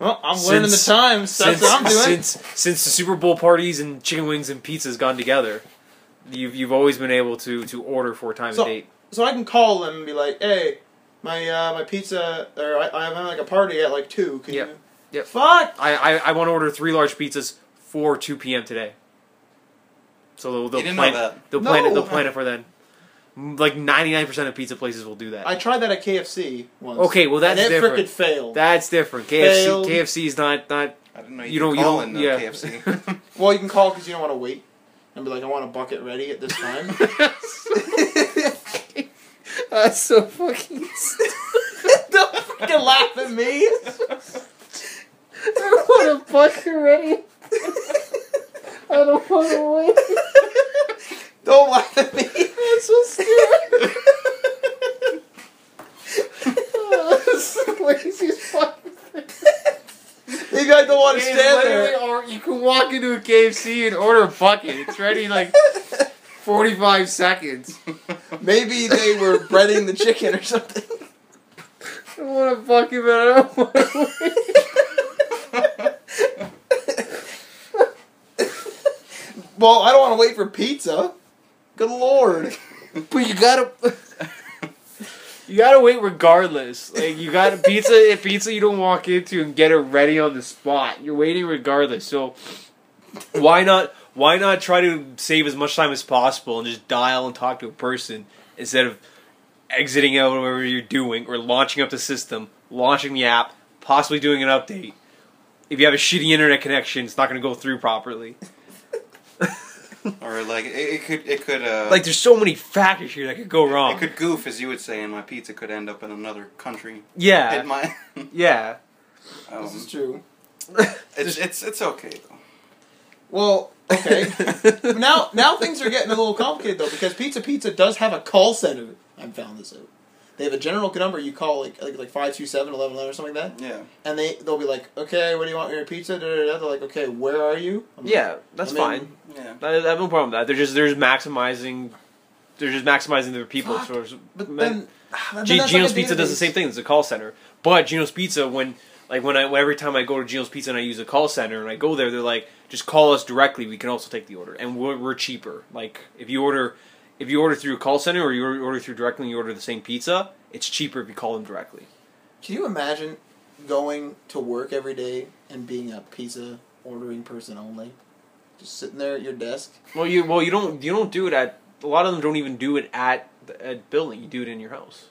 Well, I'm learning the times. That's what I'm doing. Since the Super Bowl parties and chicken wings and pizzas gone together, you've always been able to order 4 times a date. So I can call them and be like, hey, my pizza, or I'm having like a party at like 2. Can you? Yep. Fuck! I want to order 3 large pizzas for 2 p.m. today. So they'll plan that. They'll plan it for then. Like 99% of pizza places will do that. I tried that at KFC once. Okay, well that's different. And it frickin' failed. That's different. KFC is not. I didn't know you don't call in KFC. Well, you can call because you don't want to wait and be like, I want a bucket ready at this time. That's so fucking stupid. Don't freaking laugh at me. I want a bucket ready. I don't want to wait. Don't laugh at me. That's so stupid. That's the laziest fucking thing. You guys don't want to stand there. Or you can walk into a KFC and order a bucket. It's ready in like 45 seconds. Maybe they were breading the chicken or something. I want a bucket, but I don't want to wait. Well, I don't want to wait for pizza. Good lord. But you gotta wait regardless. Like you got pizza you don't walk into and get it ready on the spot. You're waiting regardless. So why not try to save as much time as possible and just dial and talk to a person instead of exiting out whatever you're doing or launching up the system, launching the app, possibly doing an update. If you have a shitty internet connection, it's not going to go through properly. Or like it could like there's so many factors here that could go wrong. It could goof, as you would say, and my pizza could end up in another country. Yeah. Yeah. This is true. It's okay though. Well, okay. now things are getting a little complicated though, because Pizza does have a call center. I've found this out. They have a general number you call like 527-1111 or something like that. Yeah. And they'll be like, okay, what do you want in your pizza? They're like, okay, where are you? That's fine. Yeah. I have no problem with that. They're just maximizing their people. But then Gino's Pizza does the same thing. It's a call center. But Gino's Pizza, every time I go to Gino's Pizza and I use a call center and I go there, they're like, just call us directly. We can also take the order, and we're cheaper. Like if you order through a call center or you order through directly and you order the same pizza, it's cheaper if you call them directly. Can you imagine going to work every day and being a pizza ordering person only? Just sitting there at your desk? Well, you don't do it at, a lot of them don't even do it at building. You do it in your house.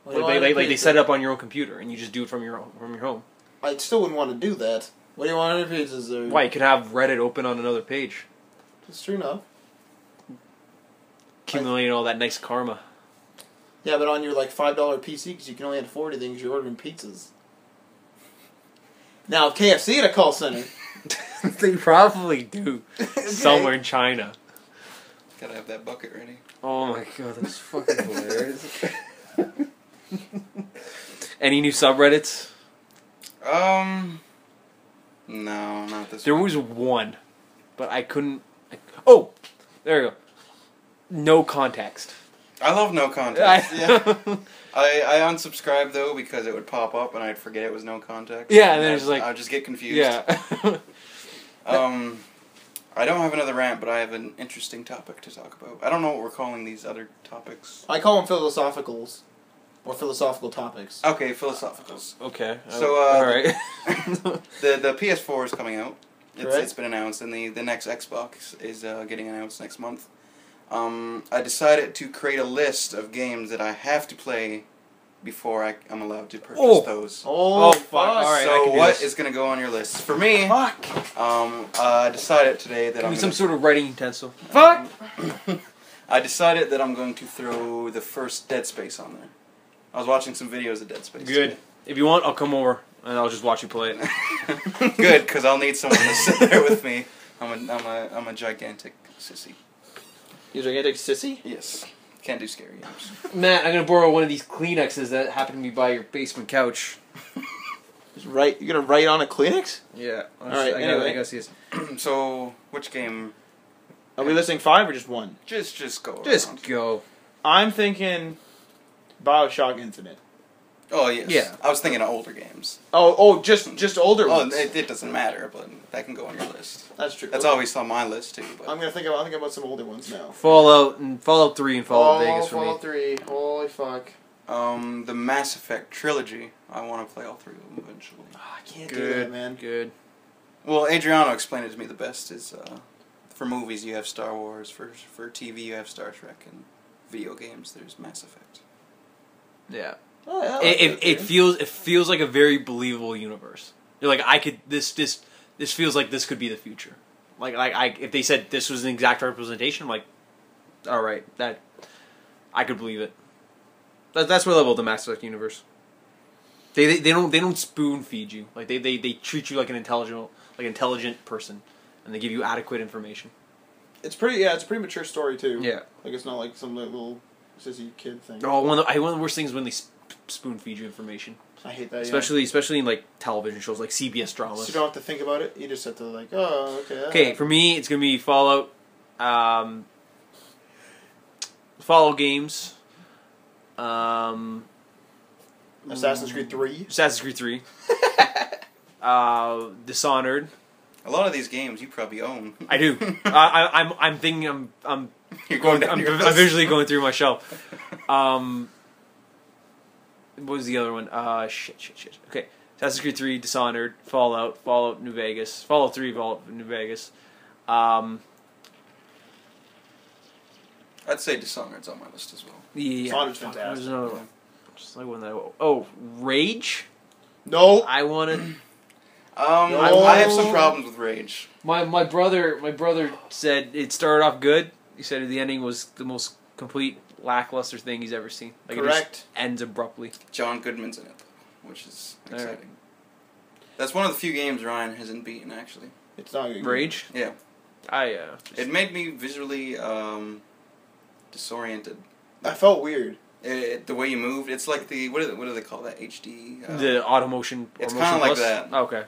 Well, they set it up on your own computer and you just do it from your home. I still wouldn't want to do that. What do you want on your pizzas? Or... Why? You could have Reddit open on another page. That's true enough. Accumulating all that nice karma. Yeah, but on your $5 PC, because you can only afford things, you're ordering pizzas. Now, if KFC had a call center... They probably do. Okay. Somewhere in China. Gotta have that bucket ready. Oh my god, that's fucking hilarious. Any new subreddits? No, not this There one. was one, but I couldn't... Oh! There we go. No context. I love no context. Yeah. I unsubscribed though because it would pop up and I'd forget it was no context. Yeah, and then it's like... I'd just get confused. Yeah. I don't have another rant, but I have an interesting topic to talk about. I don't know what we're calling these other topics. I call them philosophicals. Or philosophical topics. Okay, philosophicals. Okay. So, alright. the PS4 is coming out. Right. It's been announced, and the next Xbox is getting announced next month. I decided to create a list of games that I have to play before I'm allowed to purchase those. Oh, fuck. Alright, so what is going to go on your list? For me, I decided today that Give me some sort of writing utensil. Fuck! I decided that I'm going to throw the first Dead Space on there. I was watching some videos of Dead Space. Good. If you want, I'll come over and I'll just watch you play it. Good, because I'll need someone to sit there with me. I'm a gigantic sissy. You're a gigantic sissy? Yes. Can't do scary games. Matt, I'm gonna borrow one of these Kleenexes that happen to be by your basement couch. You're gonna write on a Kleenex? Yeah. Alright, anyway. I gotta see this. So, which game? Are we listing 5 or just 1? Just go. Just around. go. I'm thinking BioShock Infinite. Oh yes. Yeah. I was thinking of older games. Just older Oh, ones. it doesn't matter, but that can go on your list. That's true. That's always on my list too. But I'm gonna think about some older ones now. Fallout 3 and Fallout Vegas for Fallout me. 3. Holy fuck. the Mass Effect trilogy. I want to play all 3 of them eventually. Oh, I can't do Good, that, man. good. Well, Adriano explained it to me the best is for movies you have Star Wars, for TV you have Star Trek, and video games there's Mass Effect. Yeah. Oh, yeah, I like that It theory. feels like a very believable universe. You're like, I could this feels like this could be the future. Like if they said this was an exact representation, I'm like, all right, that I could believe it. That's what I love about the Mass Effect universe. They don't spoon feed you. Like they treat you like an intelligent person, and they give you adequate information. It's a pretty mature story too. Yeah. Like it's not like some little sissy kid thing. Oh, one of the worst things is when they spoon feed you information, I hate that. especially in like television shows like CBS So dramas. you don't have to think about it. You just have to like, oh, okay. Okay, for me, it's gonna be Fallout, Fallout games, Assassin's Creed 3. Assassin's Creed 3, Dishonored. A lot of these games you probably own. I do. I'm thinking I'm You're going. down I'm your list. visually going through my shelf. What was the other one? Shit. Okay, Assassin's Creed 3, Dishonored, Fallout New Vegas, Fallout 3, Fallout New Vegas. I'd say Dishonored's on my list as well. Yeah, Dishonored's fantastic. There's another one. Just like one that. Rage. No. I wanted. I have some problems with Rage. My brother said it started off good. He said the ending was the most complete lackluster thing he's ever seen. Like it Correct. just ends abruptly. John Goodman's in it, which is All right. exciting. That's one of the few games Ryan hasn't beaten, actually. It's not good. Rage. Yeah. It made me visually disoriented. I felt weird. The way you moved, it's like what do they call that? HD. The automotion. It's Motion kinda like Plus? that. Okay.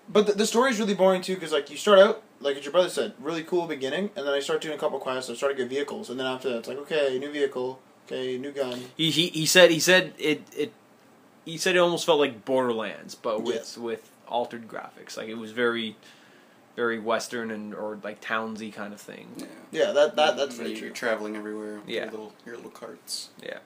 But the story's really boring too, because like you start out, like your brother said, really cool beginning, and then I start doing a couple quests, I start to get vehicles, and then after that it's like, okay, new vehicle, okay, new gun. He said it almost felt like Borderlands, but with altered graphics. Like it was very Western or like townsy kind of thing. Yeah. Yeah, that's very You're true. traveling everywhere. With Yeah. Your little carts. Yeah.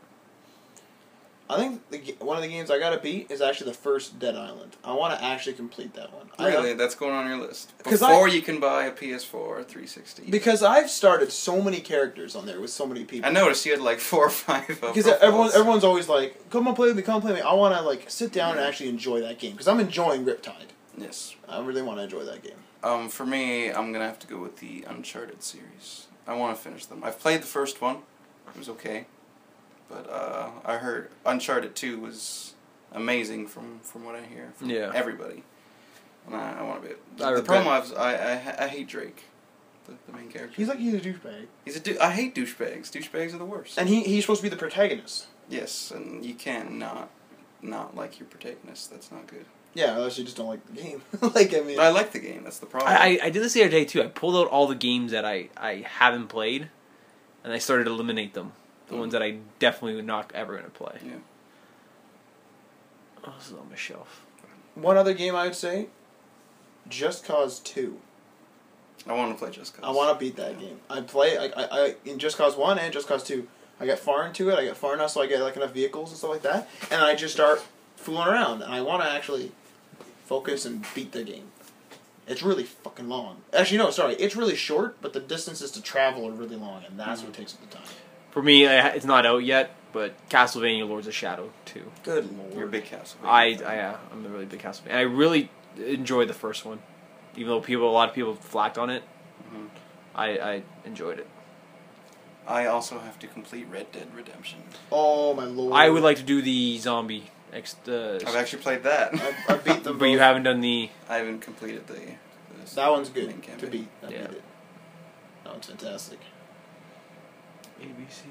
I think one of the games I gotta beat is actually the first Dead Island. I want to actually complete that one. Really, that's going on your list 'Cause before you can buy a PS4 or 360. Because I've started so many characters on there with so many people. I noticed you had like 4 or 5. Because everyone's always like, come on, play with me, come play with me. I want to like sit down and actually enjoy that game because I'm enjoying Riptide. Yes. I really want to enjoy that game. For me, I'm gonna have to go with the Uncharted series. I want to finish them. I've played the first one. It was okay. But I heard Uncharted 2 was amazing from what I hear from everybody. And I want to be... The problem I hate Drake, the main character. He's a douchebag. I hate douchebags. Douchebags are the worst. And he's supposed to be the protagonist. Yes, and you can't not like your protagonist. That's not good. Yeah, unless you just don't like the game. I like the game. That's the problem. I did this the other day too. I pulled out all the games that I haven't played, and I started to eliminate them. The ones that I definitely would not ever going to play. Yeah. Oh, this is on my shelf. One other game I would say, Just Cause 2. I want to play Just Cause. I want to beat that game. I play I in Just Cause 1 and Just Cause 2. I get far into it. I get far enough so I get like enough vehicles and stuff like that, and I just start fooling around. And I want to actually focus and beat the game. It's really fucking long. Actually, no, sorry. It's really short, but the distances to travel are really long, and that's what takes up the time. For me, it's not out yet, but Castlevania Lords of Shadow 2. Good lord. You're a big Castlevania. I'm a really big Castlevania. I really enjoyed the first one, even though a lot of people flacked on it. Mm-hmm. I enjoyed it. I also have to complete Red Dead Redemption. Oh my lord. I would like to do the zombie. I've actually played that. I beat them but you both. haven't done the... I haven't completed the That one's good main to campaign. beat. I Yeah. beat it. That one's fantastic. A, B, C,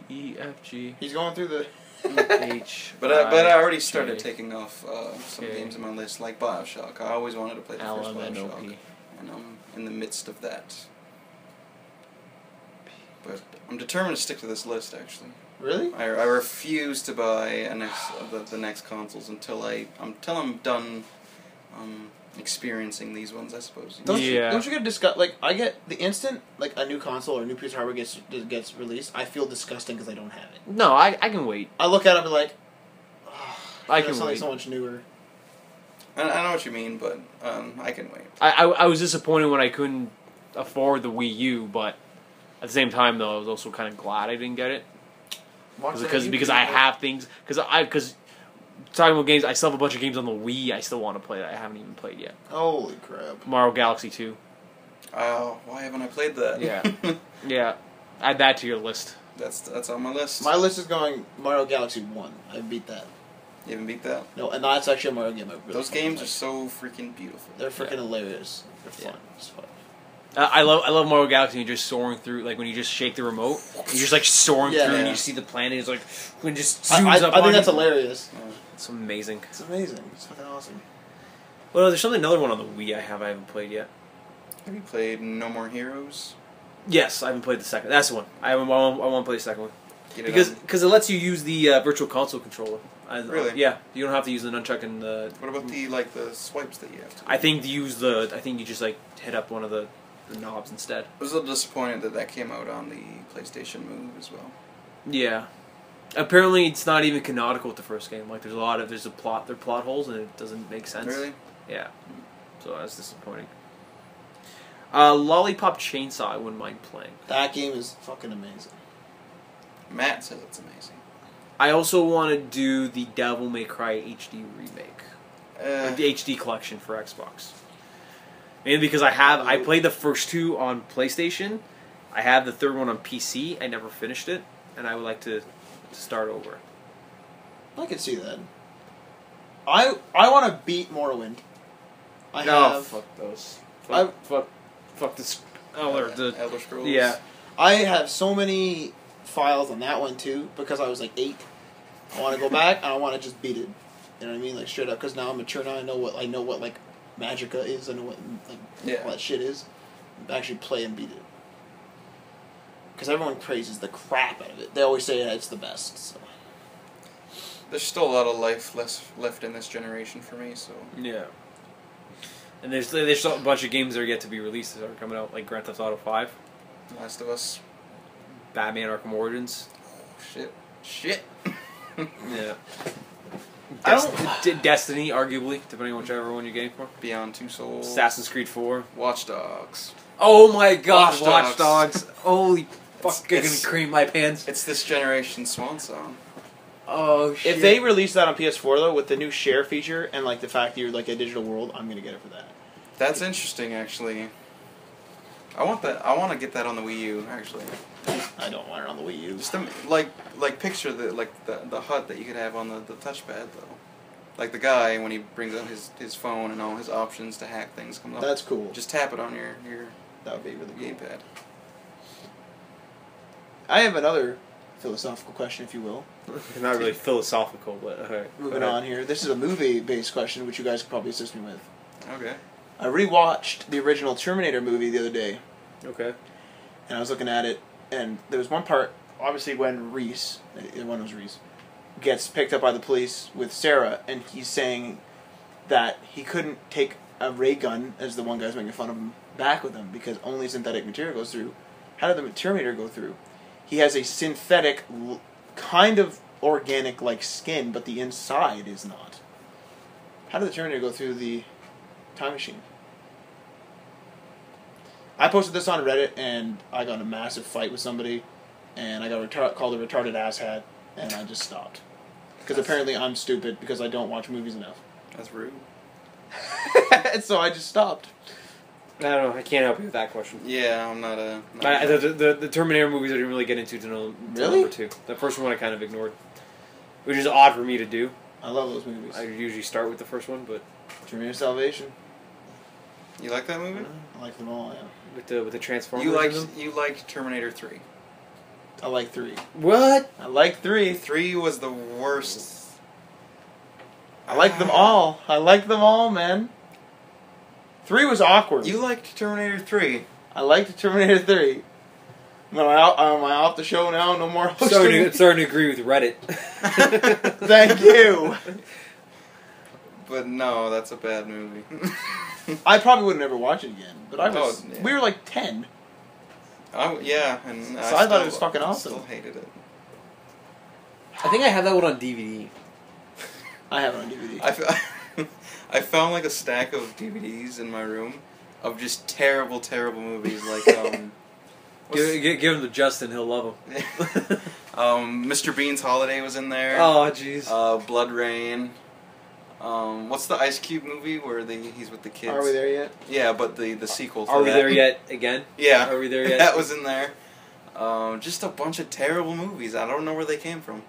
D, E, F, G, He's going through the... H, But I already started J, taking off some K, games on my list, like Bioshock. I always wanted to play the L, first M, N, O, Bioshock, P. and I'm in the midst of that. But I'm determined to stick to this list, actually. Really? I refuse to buy the next consoles until I'm done experiencing these ones, I suppose. Don't you get disgust? Like, I get the instant like a new console or a new piece of hardware gets released, I feel disgusting because I don't have it. No, I can wait. I look at it and be like, I can something wait. so much newer. I know what you mean, but I can wait. I was disappointed when I couldn't afford the Wii U, but at the same time, though, I was also kind of glad I didn't get it because I have things because talking about games, I still have a bunch of games on the Wii I still want to play that I haven't even played yet. Holy crap! Mario Galaxy 2. Why haven't I played that? Yeah, yeah. Add that to your list. That's on my list. My list is going Mario Galaxy 1. I beat that. You haven't beat that? No, and that's actually a Mario game. Those games are so freaking beautiful. They're freaking hilarious. They're fun. Yeah. It's fun. I love Mario Galaxy. You're just soaring through, like when you just shake the remote, you're just like soaring through, and you see the planet. It's like when it just zooms up. I think that's you. hilarious. It's amazing. It's amazing. It's fucking awesome. Well, there's another one on the Wii I haven't played yet. Have you played No More Heroes? Yes, I haven't played the second. That's the one. I want to play the second one Get because it lets you use the Virtual Console controller. Really? Yeah, you don't have to use the nunchuck and the. What about the swipes that you have to do? I think you just like hit up one of the knobs instead. I was a little disappointed that came out on the PlayStation Move as well. Yeah. Apparently, it's not even canonical with the first game. Like, there's plot holes, and it doesn't make sense. Really? Yeah. So that's disappointing. Lollipop Chainsaw, I wouldn't mind playing. That game is fucking amazing. Matt says it's amazing. I also want to do the Devil May Cry HD remake, or the HD collection for Xbox. Mainly because I played the first two on PlayStation. I have the third one on PC. I never finished it, and I would like to start over. I can see that. I want to beat Morrowind. Fuck those. Fuck this. Elder Scrolls. Yeah. I have so many files on that one too because I was like 8. I want to go back and I want to just beat it. You know what I mean? Like straight up. Because now I'm mature. Now I know what like Magica is. I know what all that shit is. Actually play and beat it. Because everyone praises the crap out of it. They always say it's the best. So. There's still a lot of life left in this generation for me. So Yeah. And there's still a bunch of games that are yet to be released that are coming out, like Grand Theft Auto 5, Last of Us, Batman Arkham Origins. Shit. Yeah. I don't- Destiny, arguably, depending on whichever one you're getting for. Beyond Two Souls, Assassin's Creed 4. Watch Dogs. Oh my god, Watch Dogs. Holy fuck, you're it's- gonna cream my pants. It's this generation's swan song. Oh shit. If they release that on PS4 though, with the new share feature and like the fact that you're like a digital world, I'm gonna get it for that. That's interesting, actually. I want that. I want to get that on the Wii U, actually. I don't want it on the Wii U. Just picture the HUD that you could have on the touchpad though. Like the guy when he brings up his phone and all his options to hack things come up. That's cool. Just tap it on your That would be really cool. gamepad. I have another philosophical question, if you will. Not really philosophical, but alright. Moving on here. This is a movie-based question, which you guys could probably assist me with. Okay. I rewatched the original Terminator movie the other day, Okay. and I was looking at it, and there was one part, obviously when Reese, one was Reese, gets picked up by the police with Sarah, and he's saying that he couldn't take a ray gun, as the one guy's making fun of him, back with him, because only synthetic material goes through. How did the Terminator go through? He has a synthetic, kind of organic-like skin, but the inside is not. How did the Terminator go through the time machine? I posted this on Reddit, and I got in a massive fight with somebody, and I got called a retarded asshat, and I just stopped. Because apparently I'm stupid because I don't watch movies enough. That's rude. So I just stopped. I don't know. I can't help you with that question. Yeah, I'm not a. The Terminator movies I didn't really get into until Really? number 2. The first one I kind of ignored, which is odd for me to do. I love those movies. I usually start with the first one, but Terminator Salvation. You like that movie? I like them all, yeah. with the Transformers. You liked Terminator 3. I like 3. What? I like 3. 3 was the worst. I like them all. I like them all, man. 3 was awkward. You liked Terminator 3. I liked Terminator 3. Am I off the show now? No more hosting? Starting to agree with Reddit. Thank you. But no, that's a bad movie. I probably would never watch it again. But I was. Oh, yeah. We were like 10. Yeah, and So I thought it was fucking awesome. Still hated it. I think I have that one on DVD. I have it on DVD. I found like a stack of DVDs in my room of just terrible, terrible movies. Like Give him to Justin, he'll love him. Mr. Bean's Holiday was in there. Oh, jeez. Blood Rain. What's the Ice Cube movie where he's with the kids? Are we there yet? Yeah, but the sequel. Are we there yet? Again? Yeah. Are we there yet? That was in there. Just a bunch of terrible movies. I don't know where they came from.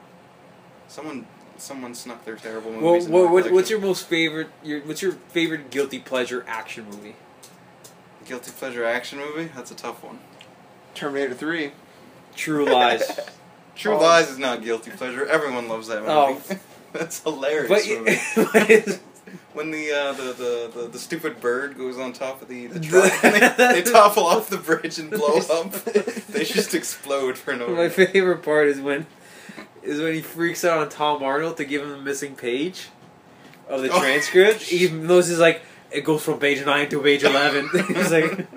Someone snuck their terrible movies. What's your favorite guilty pleasure action movie? Guilty pleasure action movie? That's a tough one. Terminator 3. True Lies. True Lies is not guilty pleasure. Everyone loves that movie. Oh. That's hilarious. But when the stupid bird goes on top of the truck and they topple off the bridge and blow up. They just explode for no reason. My favorite part is when he freaks out on Tom Arnold to give him the missing page of the transcript. He knows he's like, it goes from page 9 to page 11. He's like,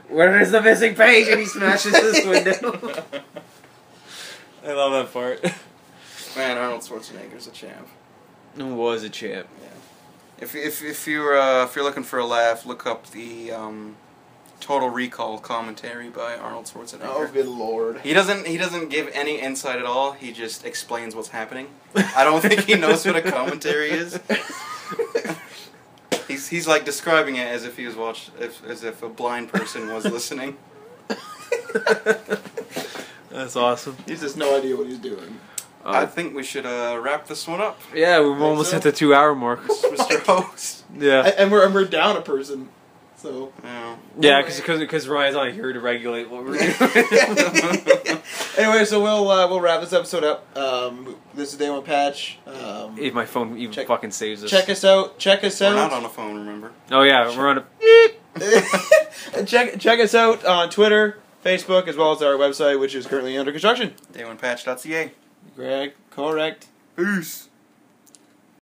where is the missing page? And he smashes this window. I love that part. Man, Arnold Schwarzenegger's a champ. Who was a champ? Yeah. If you're looking for a laugh, look up the Total Recall commentary by Arnold Schwarzenegger. Oh, good lord. He doesn't give any insight at all. He just explains what's happening. I don't think he knows what a commentary is. He's like describing it as if he was as if a blind person was listening. That's awesome. He just no idea what he's doing. I think we should wrap this one up. Yeah, we've almost hit the 2 hour mark. Mr. Host. Yeah. And we're down a person. So. Yeah, because Ryan's not here to regulate what we're doing. Anyway, so we'll wrap this episode up. This is Day One Patch. If my phone even fucking saves us. Check us out. We're not on a phone, remember? Oh yeah, we're on a. check us out on Twitter, Facebook, as well as our website, which is currently under construction. Day1Patch.ca. Greg, correct. Peace.